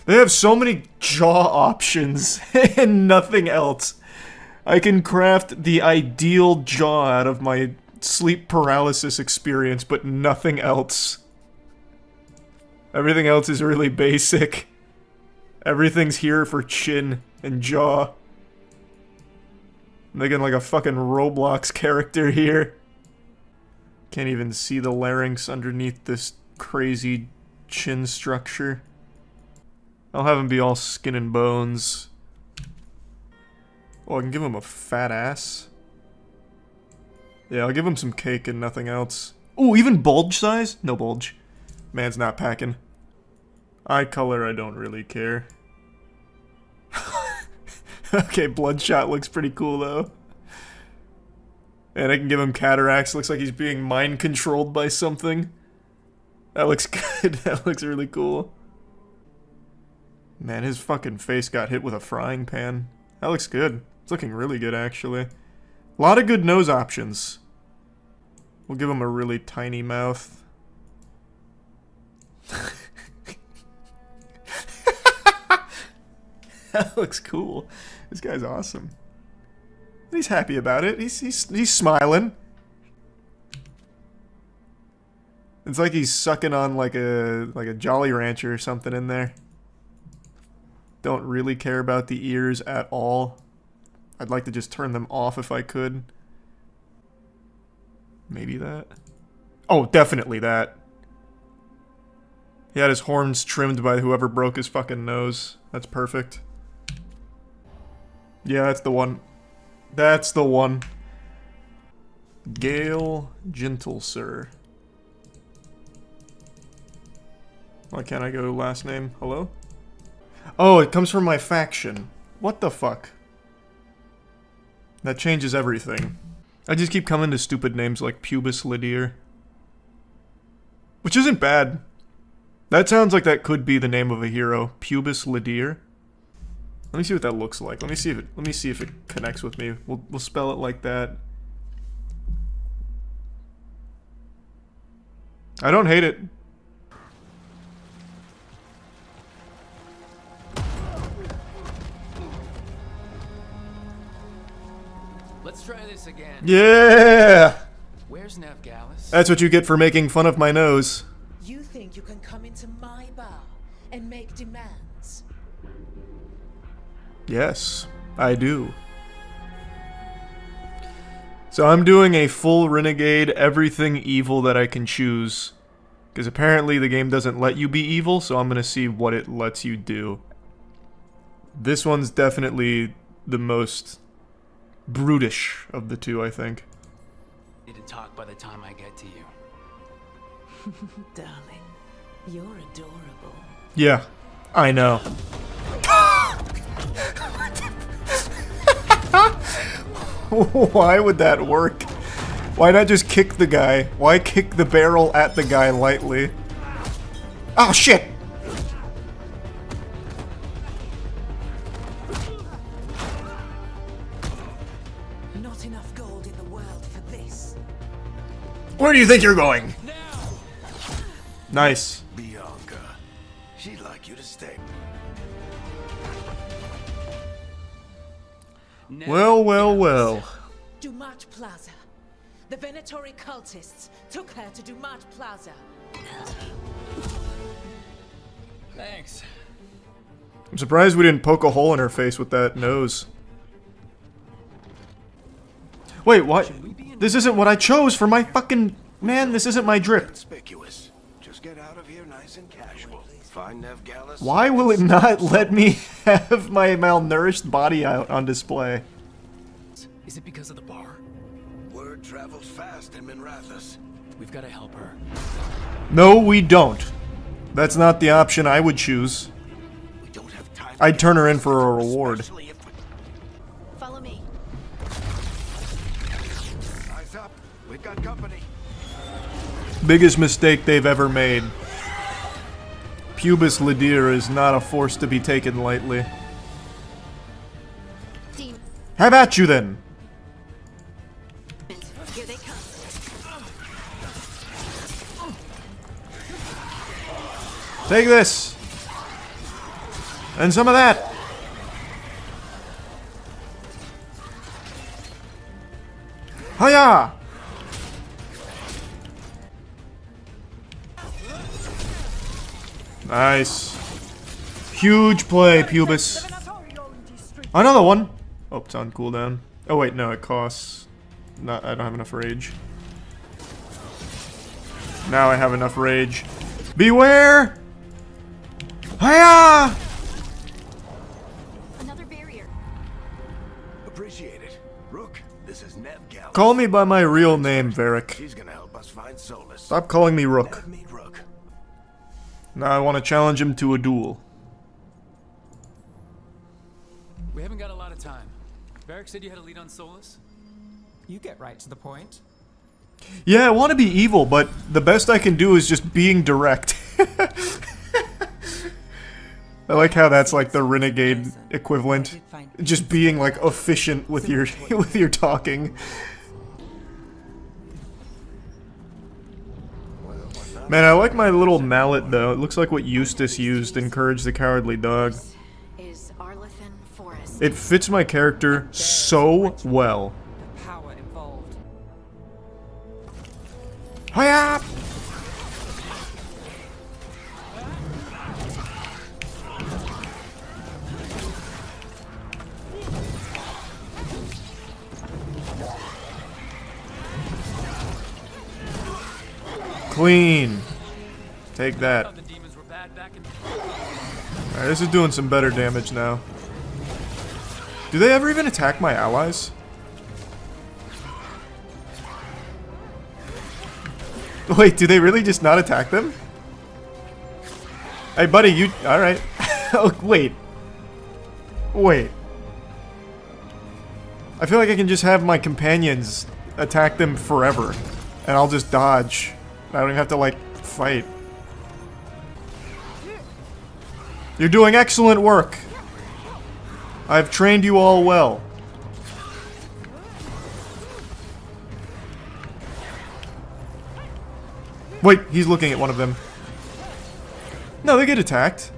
They have so many jaw options and nothing else. I can craft the ideal jaw out of my sleep paralysis experience, but nothing else. Everything else is really basic. Everything's here for chin and jaw. I'm making like a fucking Roblox character here. Can't even see the larynx underneath this crazy chin structure. I'll have him be all skin and bones. Oh, I can give him a fat ass. Yeah, I'll give him some cake and nothing else. Ooh, even bulge size? No bulge. Man's not packing. Eye color, I don't really care. Okay, Bloodshot looks pretty cool though. And I can give him cataracts. Looks like he's being mind controlled by something. That looks good. That looks really cool. Man, his fucking face got hit with a frying pan. That looks good. It's looking really good, actually. A lot of good nose options. We'll give him a really tiny mouth. That looks cool. This guy's awesome. He's happy about it. He's smiling. It's like he's sucking on like a Jolly Rancher or something in there. Don't really care about the ears at all. I'd like to just turn them off if I could. Maybe that. Oh, definitely that. He had his horns trimmed by whoever broke his fucking nose. That's perfect. Yeah, that's the one. That's the one. Gale Gentle Sir. Why can't I go last name? Hello? Oh, it comes from my faction. What the fuck? That changes everything. I just keep coming to stupid names like Pubis Lydir. Which isn't bad. That sounds like that could be the name of a hero. Pubis Lydir. Let me see what that looks like. Let me see if it connects with me. We'll spell it like that. I don't hate it. Let's try this again. Yeah! Where's Navgalis? That's what you get for making fun of my nose. You think you can come into my bar and make demands? Yes, I do. So I'm doing a full renegade, everything evil that I can choose. Because apparently the game doesn't let you be evil, so I'm gonna see what it lets you do. This one's definitely the most brutish of the two, I think. Need to talk by the time I get to you. Darling, you're adorable. Yeah, I know. Why would that work? Why not just kick the guy? Why kick the barrel at the guy lightly? Oh shit! Not enough gold in the world for this. Where do you think you're going? Nice. Bianca. She'd like you to stay. Well, well, well. Dumat Plaza. The Venatori cultists took her to Dumat Plaza. Thanks. I'm surprised we didn't poke a hole in her face with that nose. Wait, what? This isn't what I chose for my fucking... Man, this isn't my drip. Conspicuous. Just get out of here nice and casual. Find Navgalis. Why will it not let me have my malnourished body out on display? Is it because of the bar? Word travels fast in Minrathous. We've got to help her. No, we don't. That's not the option I would choose. We don't have time. I'd turn her in for a reward. Especially if we- Follow me. Eyes up. We've got company. Biggest mistake they've ever made. Pubis Lydir is not a force to be taken lightly. Team, Have at you then! here they come. Take this! And some of that! Hiya! Nice. Huge play, Pubis. Another one! Oh, it's on cooldown. Oh wait, no, it costs... Not, I don't have enough rage. Now I have enough rage. Beware! Hiya! Another barrier. Appreciate it. Rook, this is Navgalis. Call me by my real name, Varric. She's gonna help us find solace. Stop calling me Rook. Nav meet Rook. Now I want to challenge him to a duel. We haven't got a lot of time. Varric said you had a lead on Solus? You get right to the point. Yeah, I want to be evil, but the best I can do is just being direct. I like how that's like the renegade equivalent. Just being like efficient with your with your talking. Man, I like my little mallet though. It looks like what Eustace used to encourage the cowardly dog. Is Arlethan Forest. It fits my character so well. The power involved. Hiya! Queen. Take that. Thought the demons were bad back in. Alright, this is doing some better damage now. Do they ever even attack my allies? Wait, do they really just not attack them? Hey, buddy, you... Alright. Oh, wait. Wait. I feel like I can just have my companions attack them forever. And I'll just dodge. I don't even have to, like, fight. You're doing excellent work. I've trained you all well. Wait, he's looking at one of them. No, they get attacked.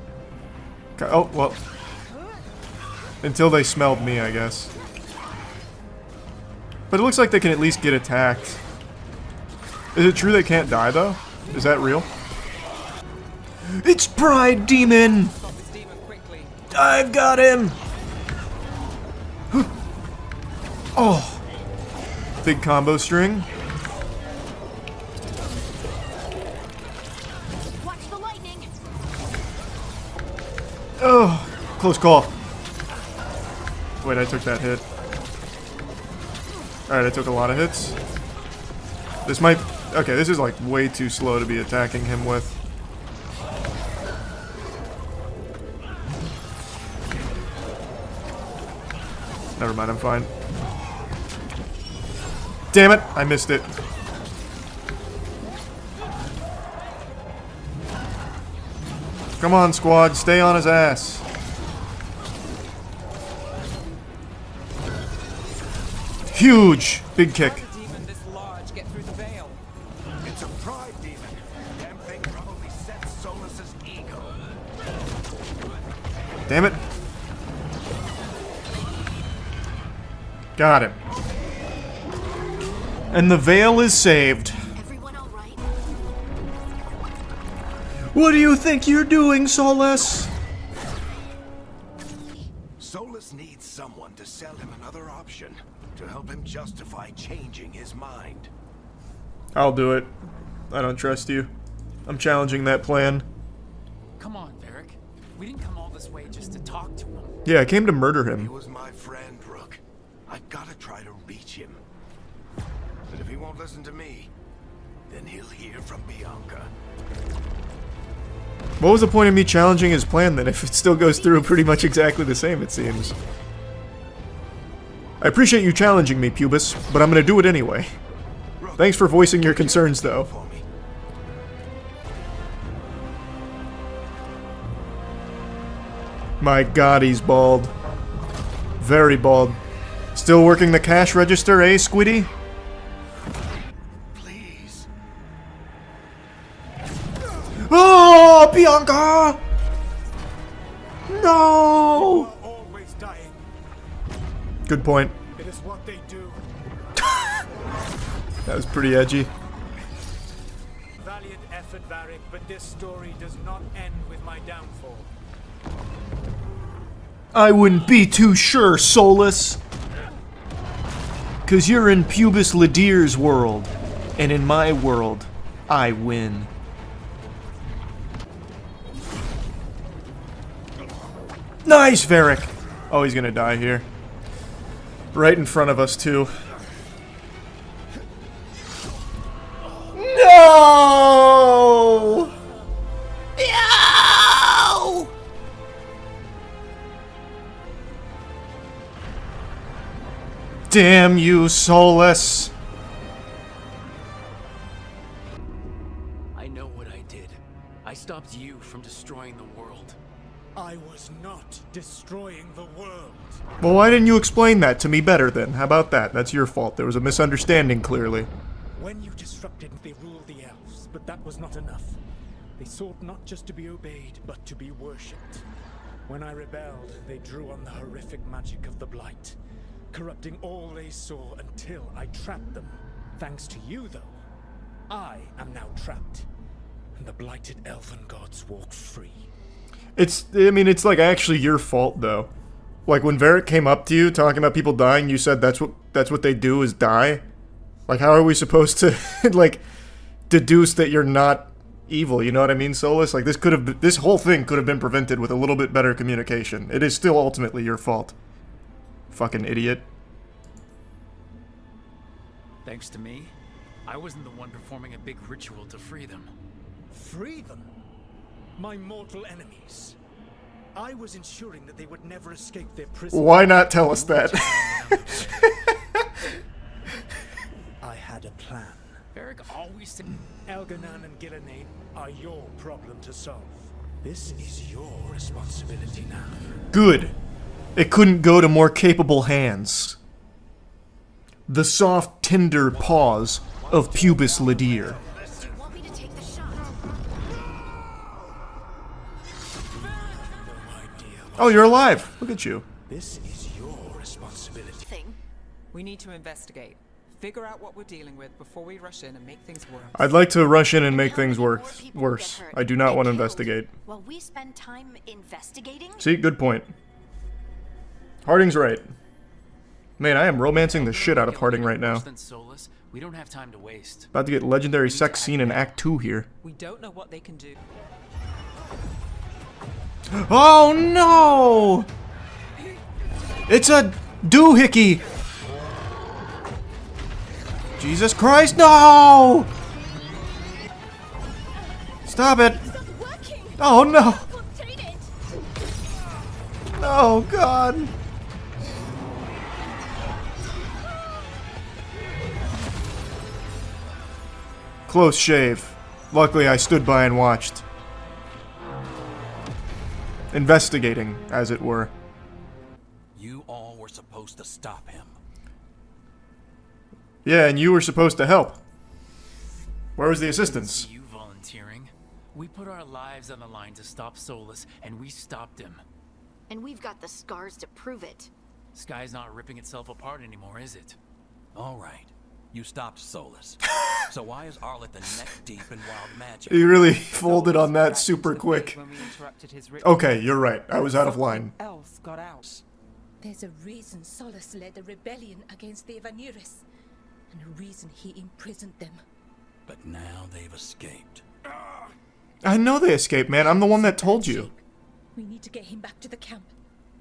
Okay, oh, well. Until they smelled me, I guess. But it looks like they can at least get attacked. Is it true they can't die, though? Is that real? It's Pride Demon! Stop this demon quickly. I've got him! Oh! Big combo string. Watch the lightning. Oh! Close call. Wait, I took that hit. Alright, I took a lot of hits. This might... Okay, this is like way too slow to be attacking him with. Never mind, I'm fine. Damn it, I missed it. Come on, squad, stay on his ass. Huge! Big kick. How did a demon this large get through the veil? It's a pride demon. Damn thing probably sets Solus's ego. Damn it. Got him. And the veil is saved. Everyone all right? What do you think you're doing, Solus? Solus needs someone to sell him another option, to help him justify changing his mind. I'll do it. I don't trust you. I'm challenging that plan. Come on, Varric. We didn't come all this way just to talk to him. Yeah, I came to murder He him. was my friend, Rook. I gotta try to reach him. But if he won't listen to me, then he'll hear from Bianca. What was the point of me challenging his plan then if it still goes through pretty much exactly the same, it seems? I appreciate you challenging me, Pubis, but I'm gonna do it anyway. Rook, Thanks for voicing your concerns, though. for me. My god, he's bald. Very bald. Still working the cash register, eh, Squiddy? Please. Oh, Bianca! No! Always dying. Good point. It is what they do. That was pretty edgy. Valiant effort, Varric, but this story does not end with my downfall. I wouldn't be too sure, Solus. 'Cause you're in Pubis Ladir's world. And in my world, I win. Nice, Varric! Oh, he's gonna die here. Right in front of us, too. No! No! Damn you, Solus! I know what I did. I stopped you from destroying the world. I was not destroying the world. Well, why didn't you explain that to me better then? How about that? That's your fault. There was a misunderstanding, clearly. When you disrupted, they ruled the elves, but that was not enough. They sought not just to be obeyed, but to be worshipped. When I rebelled, they drew on the horrific magic of the Blight, corrupting all they saw until I trapped them. Thanks to you, though, I am now trapped, and the blighted elven gods walk free. I mean, it's like actually your fault, though. Like, when Varric came up to you talking about people dying, you said that's what they do is die? Like, how are we supposed to, like, deduce that you're not evil, you know what I mean, Solus? Like, this whole thing could have been prevented with a little bit better communication. It is still ultimately your fault. Fucking idiot. Thanks to me, I wasn't the one performing a big ritual to free them. Free them? My mortal enemies. I was ensuring that they would never escape their prison. Why not tell us that? I had a plan. Varric always said... Elganan and Gillenade are your problem to solve. This is your responsibility now. Good. It couldn't go to more capable hands. The soft, tender paws of Pubis Ladir. Do you want me to take the shot? Oh, you're alive. Look at you. This is your responsibility. Thing. We need to investigate. Figure out what we're dealing with before we rush in and make things worse. I'd like to rush in and make things More worse. people will Worse. get hurt I do not and want to killed investigate. While we spend time investigating? See, good point. Harding's right. Man, I am romancing the shit out of Harding right now. Than Solus, we don't have time to waste. About to get legendary sex scene in Act 2 here. We don't know what they can do. Oh no! It's a doohickey! Jesus Christ, no! Stop it! Oh no! Oh god! Close shave. Luckily I stood by and watched. Investigating, as it were. You all were supposed to stop him. Yeah, and you were supposed to help. Where was the assistance? You volunteering? We put our lives on the line to stop Solus, and we stopped him. And we've got the scars to prove it. Sky's not ripping itself apart anymore, is it? All right. You stopped Solus. So why is Arlet the neck deep in wild magic? You really folded on that super quick. When we interrupted his ritual. Okay, you're right. I was out of line. Else got out. There's a reason Solus led a rebellion against the Evanuris, and a reason he imprisoned them. But now they've escaped. I know they escaped, man. I'm the one that told you. We need to get him back to the camp.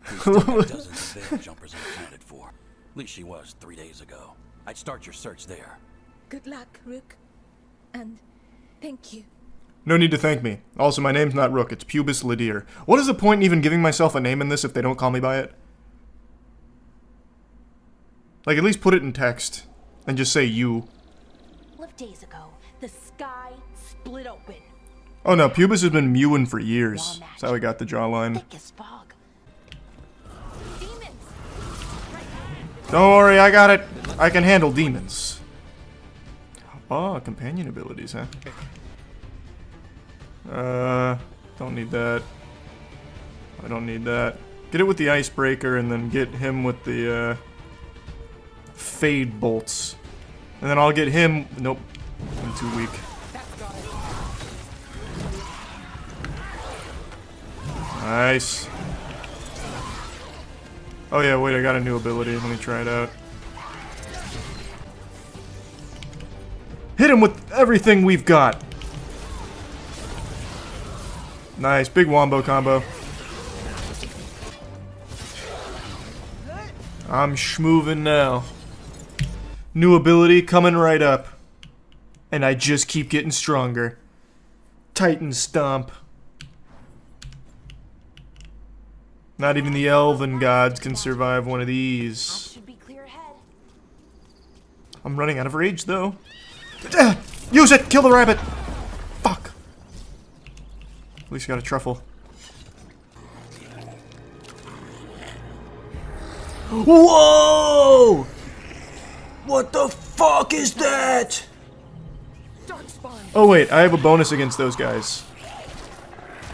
We still have dozens of veil jumpers unaccounted for. At least she was 3 days ago. I'd start your search there. Good luck, Rook. And thank you. No need to thank me. Also, my name's not Rook. It's Pubis Ladir. What is the point in even giving myself a name in this if they don't call me by it? Like, at least put it in text. And just say you. 12 days ago, the sky split open. Oh no, Pubis has been mewing for years. That's how we got the jawline. Thick as fog. Demons! Don't worry, I got it. I can handle demons. Oh, companion abilities, huh? Don't need that. I don't need that. Get it with the icebreaker and then get him with the, fade bolts. And then I'll get him... Nope. I'm too weak. Nice. Oh yeah, wait, I got a new ability. Let me try it out. Hit him with everything we've got. Nice, big wombo combo. I'm schmoovin' now. New ability coming right up. And I just keep getting stronger. Titan Stomp. Not even the elven gods can survive one of these. Should be clear ahead. I'm running out of rage, though. Use it! Kill the rabbit! Fuck. At least got a truffle. Whoa! What the fuck is that? Oh wait, I have a bonus against those guys.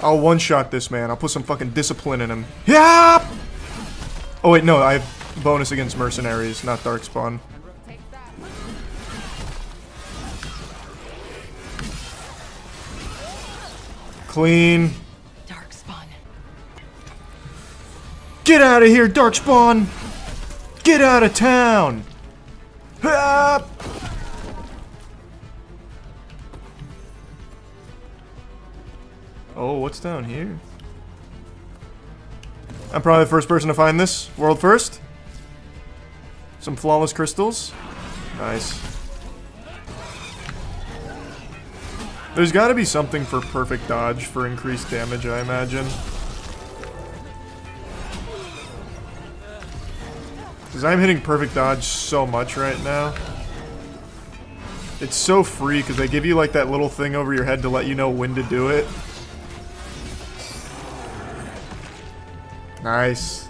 I'll one-shot this man. I'll put some fucking discipline in him. Yeah! Oh wait, no, I have bonus against mercenaries, not Darkspawn. Clean. Darkspawn. Get out of here, Darkspawn! Get out of town! Ah! Oh, what's down here? I'm probably the first person to find this. World first. Some flawless crystals. Nice. There's gotta be something for perfect dodge for increased damage, I imagine. Because I'm hitting perfect dodge so much right now. It's so free because they give you like that little thing over your head to let you know when to do it. Nice.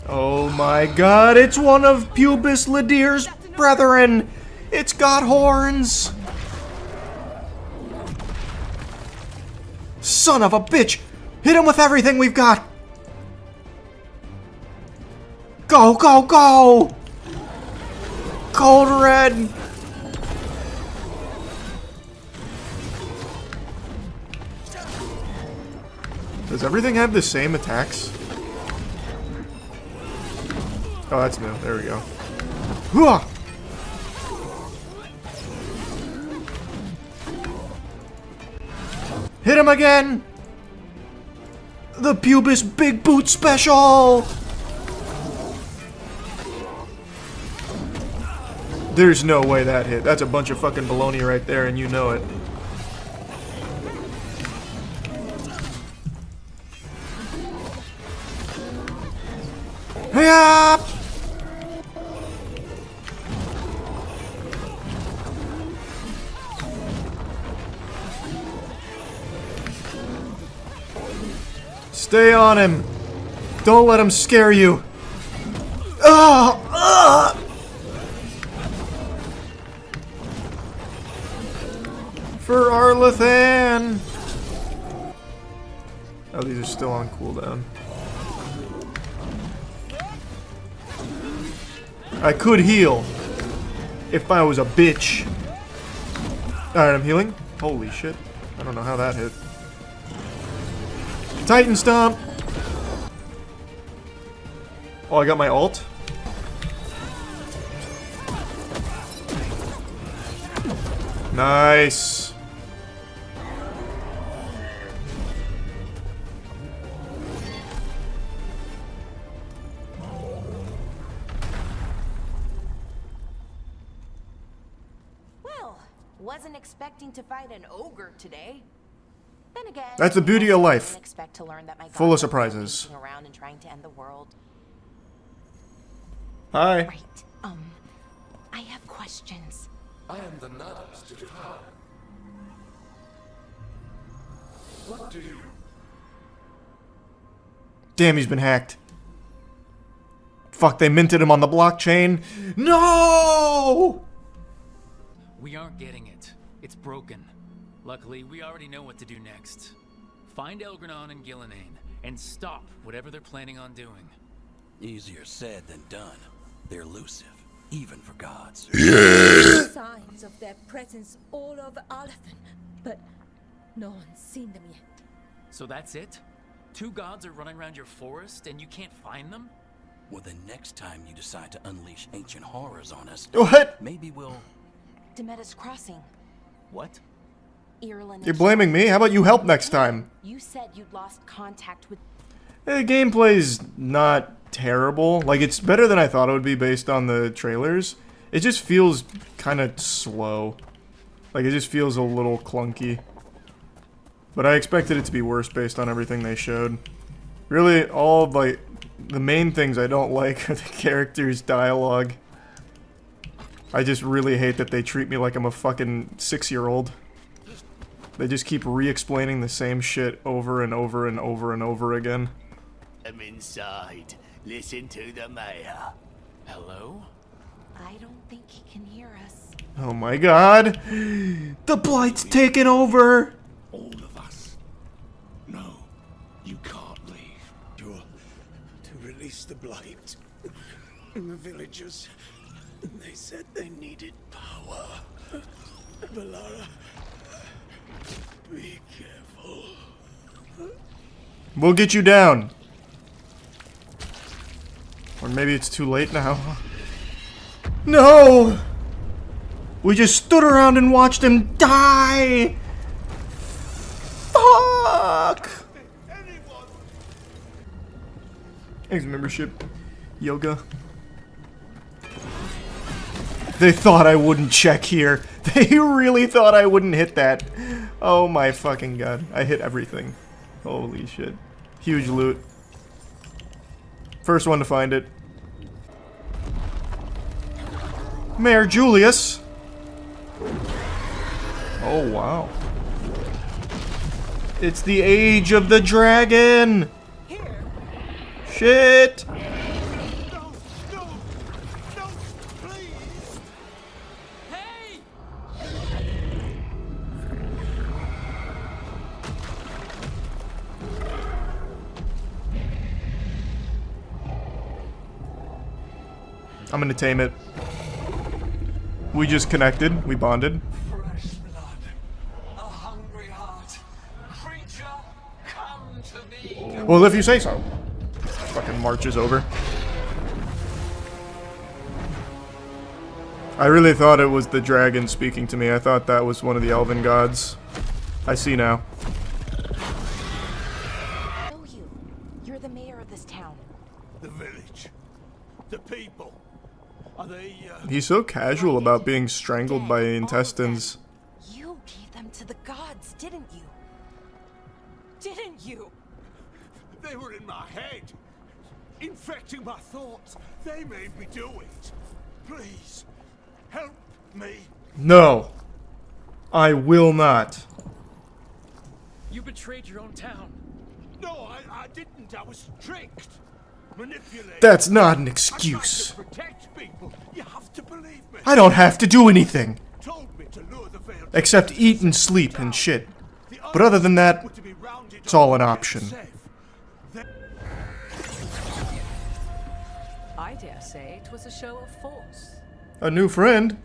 Oh my god, it's one of Pubis Ladir's brethren! It's got horns! Son of a bitch! Hit him with everything we've got! Go, go, go! Cold red! Does everything have the same attacks? Oh, that's new. There we go. Hooah! Hit him again! The Pubis Big Boot Special! There's no way that hit. That's a bunch of fucking baloney right there, and you know it. Hey-up! Stay on him. Don't let him scare you. Ah! For Arlathan. Oh, these are still on cooldown. I could heal if I was a bitch. Alright, I'm healing. Holy shit. I don't know how that hit. Titan Stomp! Oh, I got my ult. Nice. Well, wasn't expecting to fight an ogre today. Then again, That's the beauty of I life. didn't expect to learn that my Full of god was surprises. racing around and trying to end the world. Hi. Right. I have questions. I am the XDefiant. What do you... Damn, he's been hacked. Fuck, they minted him on the blockchain. No! We aren't getting it. It's broken. Luckily, we already know what to do next. Find Elgranon and Gillenane, and stop whatever they're planning on doing. Easier said than done. They're elusive, even for gods. Signs of their presence all over Arlathan, but no one's seen them yet. So that's it? 2 gods are running around your forest, and you can't find them? Well, the next time you decide to unleash ancient horrors on us, What? maybe we'll... Demeter's Crossing. What? Ireland. You're blaming me? How about you help next time? You said you'd lost contact with. The gameplay's not terrible. Like, it's better than I thought it would be based on the trailers. It just feels kind of slow. Like, it just feels a little clunky. But I expected it to be worse based on everything they showed. Really, all of, like, the main things I don't like are the characters' dialogue. I just really hate that they treat me like I'm a fucking 6-year-old. They just keep re-explaining the same shit over and over and over and over again. I'm inside. Listen to the mayor. Hello? I don't think he can hear us. Oh my god! The Blight's taken over! All of us. No, you can't leave. You're to release the blight. And the villagers, they said they needed power. Valara, be careful. We'll get you down. Or maybe it's too late now. No! We just stood around and watched him die! Fuck! Thanks, membership. Yoga. They thought I wouldn't check here. They really thought I wouldn't hit that. Oh my fucking god. I hit everything. Holy shit. Huge loot. First one to find it. Mayor Julius. Oh wow. It's the age of the dragon. Shit. No, please. Hey! I'm gonna tame it. We just connected. We bonded. Fresh blood, a hungry heart. Creature, come to me. Well, if you say so. Fucking marches over. I really thought it was the dragon speaking to me. I thought that was one of the elven gods. I see now. Know you. You're the mayor of this town. The village. The people. Are they, He's so casual about being strangled by intestines. You gave them to the gods, didn't you? Didn't you? They were in my head. Infecting my thoughts. They made me do it. Please. Help me. No. I will not. You betrayed your own town. No, I didn't. I was tricked. Manipulated. That's not an I excuse. tried to protect people. You have to believe me. I don't have to do anything. Told me to lure the Veilguard Except eat and sleep and shit. But other than that, were to be rounded it's all up an and option. safe. I dare say it was a show of force. A new friend.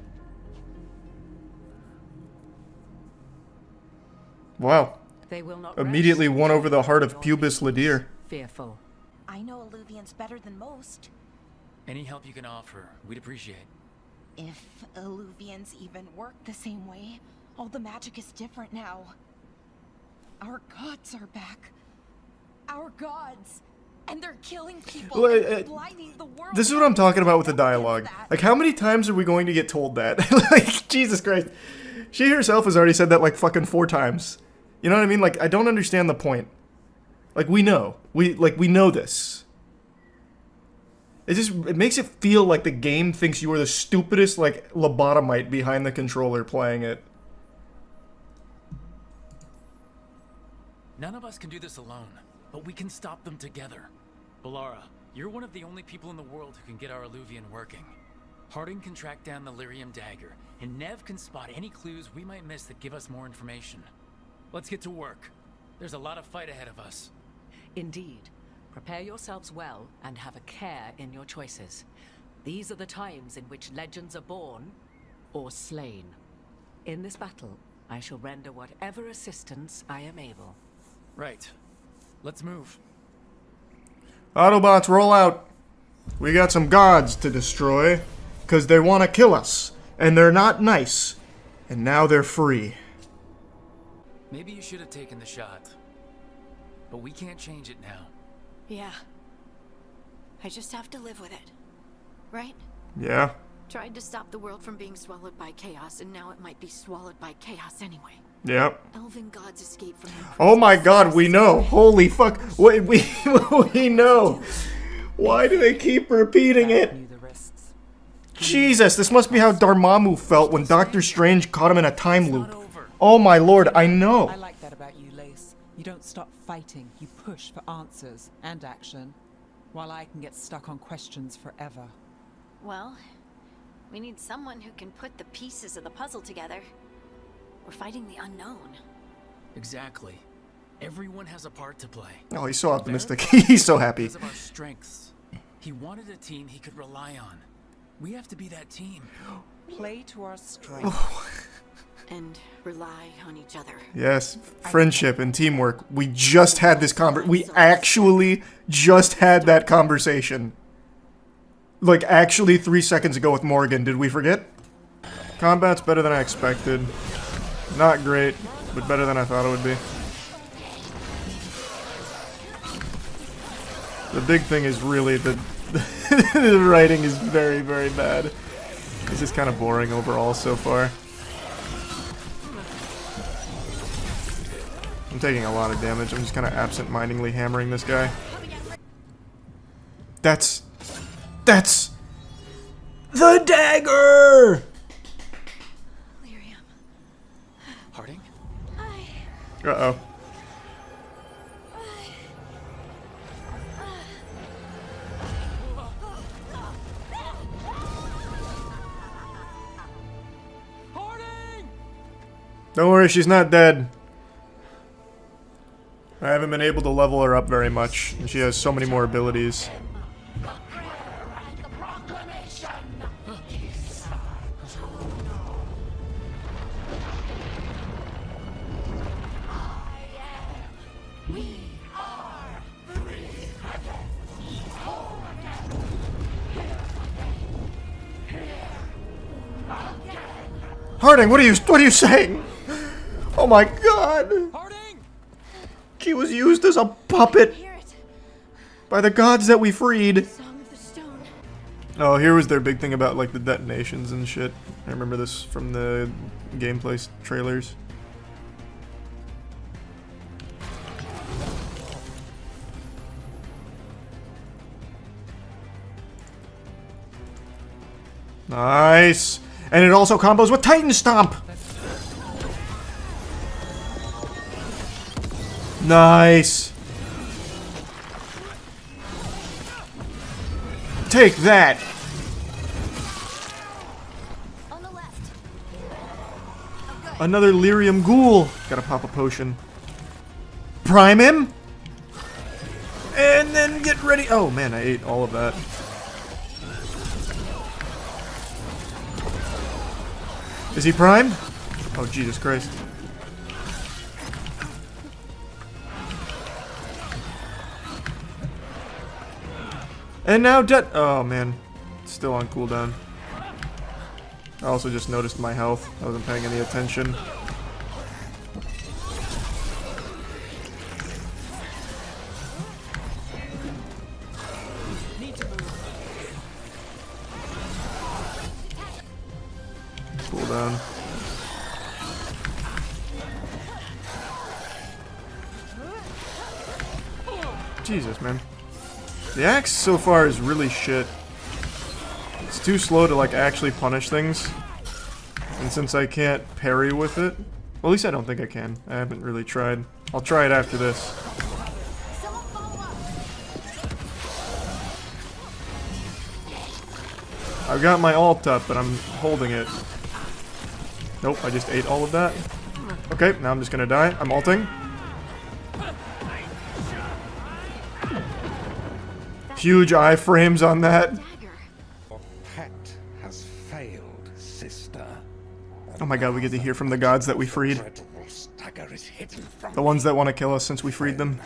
Wow. They will not Immediately rest won over the heart of nor Pubis be Ladir. fearful. I know Illuvians better than most. Any help you can offer, we'd appreciate. If Illuvians even work the same way, all the magic is different now. Our gods are back. Our gods. And they're killing people Well, and blinding the world. This is what I'm talking about with the Who gets dialogue. that? Like, how many times are we going to get told that? Like, Jesus Christ. She herself has already said that like fucking 4 times. You know what I mean? Like, I don't understand the point. Like, we know. We know this. It makes it feel like the game thinks you are the stupidest, like, lobotomite behind the controller playing it. None of us can do this alone, but we can stop them together. Balara, you're one of the only people in the world who can get our Illuvian working. Harding can track down the Lyrium dagger, and Nev can spot any clues we might miss that give us more information. Let's get to work. There's a lot of fight ahead of us. Indeed. Prepare yourselves well and have a care in your choices. These are the times in which legends are born or slain. In this battle, I shall render whatever assistance I am able. Right. Let's move. Autobots, roll out. We got some gods to destroy, because they want to kill us, and they're not nice, and now they're free. Maybe you should have taken the shot. But we can't change it now. Yeah. I just have to live with it. Right? Yeah. Tried to stop the world from being swallowed by chaos, and now it might be swallowed by chaos anyway. Yep. Elven gods escape from their Oh my prisons. god, we know. Holy fuck. We know. Why do they keep repeating it? Knew the risks. Jesus, this must be how Dormammu felt when Doctor Strange caught him in a time It's loop. not over. Oh my lord, I know. I like that about you, Lace. You don't stop fighting. You push for answers and action, while I can get stuck on questions forever. Well, we need someone who can put the pieces of the puzzle together. We're fighting the unknown. Exactly. Everyone has a part to play. Oh, he's so optimistic. He's so happy. Because of our strengths. He wanted a team he could rely on. We have to be that team. Play to our strength. And rely on each other. Yes, friendship and teamwork. We just had this we actually just had that conversation. Like, actually 3 seconds ago with Morgan. Did we forget? Combat's better than I expected. Not great, but better than I thought it would be. The big thing is really the the writing is very, very bad. It's just kind of boring overall so far. I'm taking a lot of damage. I'm just kind of absent-mindedly hammering this guy. That's the dagger! Harding? Uh-oh. Don't worry, she's not dead. I haven't been able to level her up very much, and she has so many more abilities. Harding, what are you saying? Oh my god! Harding! She was used as a puppet by the gods that we freed. Oh, here was their big thing about like the detonations and shit. I remember this from the gameplay trailers. Nice! And it also combos with Titan Stomp! Nice! Take that! On the left. Another lyrium ghoul! Gotta pop a potion. Prime him! And then get ready. Oh man, I ate all of that. Is he primed? Oh, Jesus Christ. And now oh man. Still on cooldown. I also just noticed my health. I wasn't paying any attention. Cooldown. Jesus, man. The axe so far is really shit. It's too slow to like actually punish things. And since I can't parry with it, well, at least I don't think I can. I haven't really tried. I'll try it after this. I've got my ult up, but I'm holding it. Nope, I just ate all of that. Okay, now I'm just gonna die. I'm ulting. Huge iframes on that. Your pet has failed, sister. Oh my god, we get to hear from the gods that we freed. The ones that want to kill us since we freed them.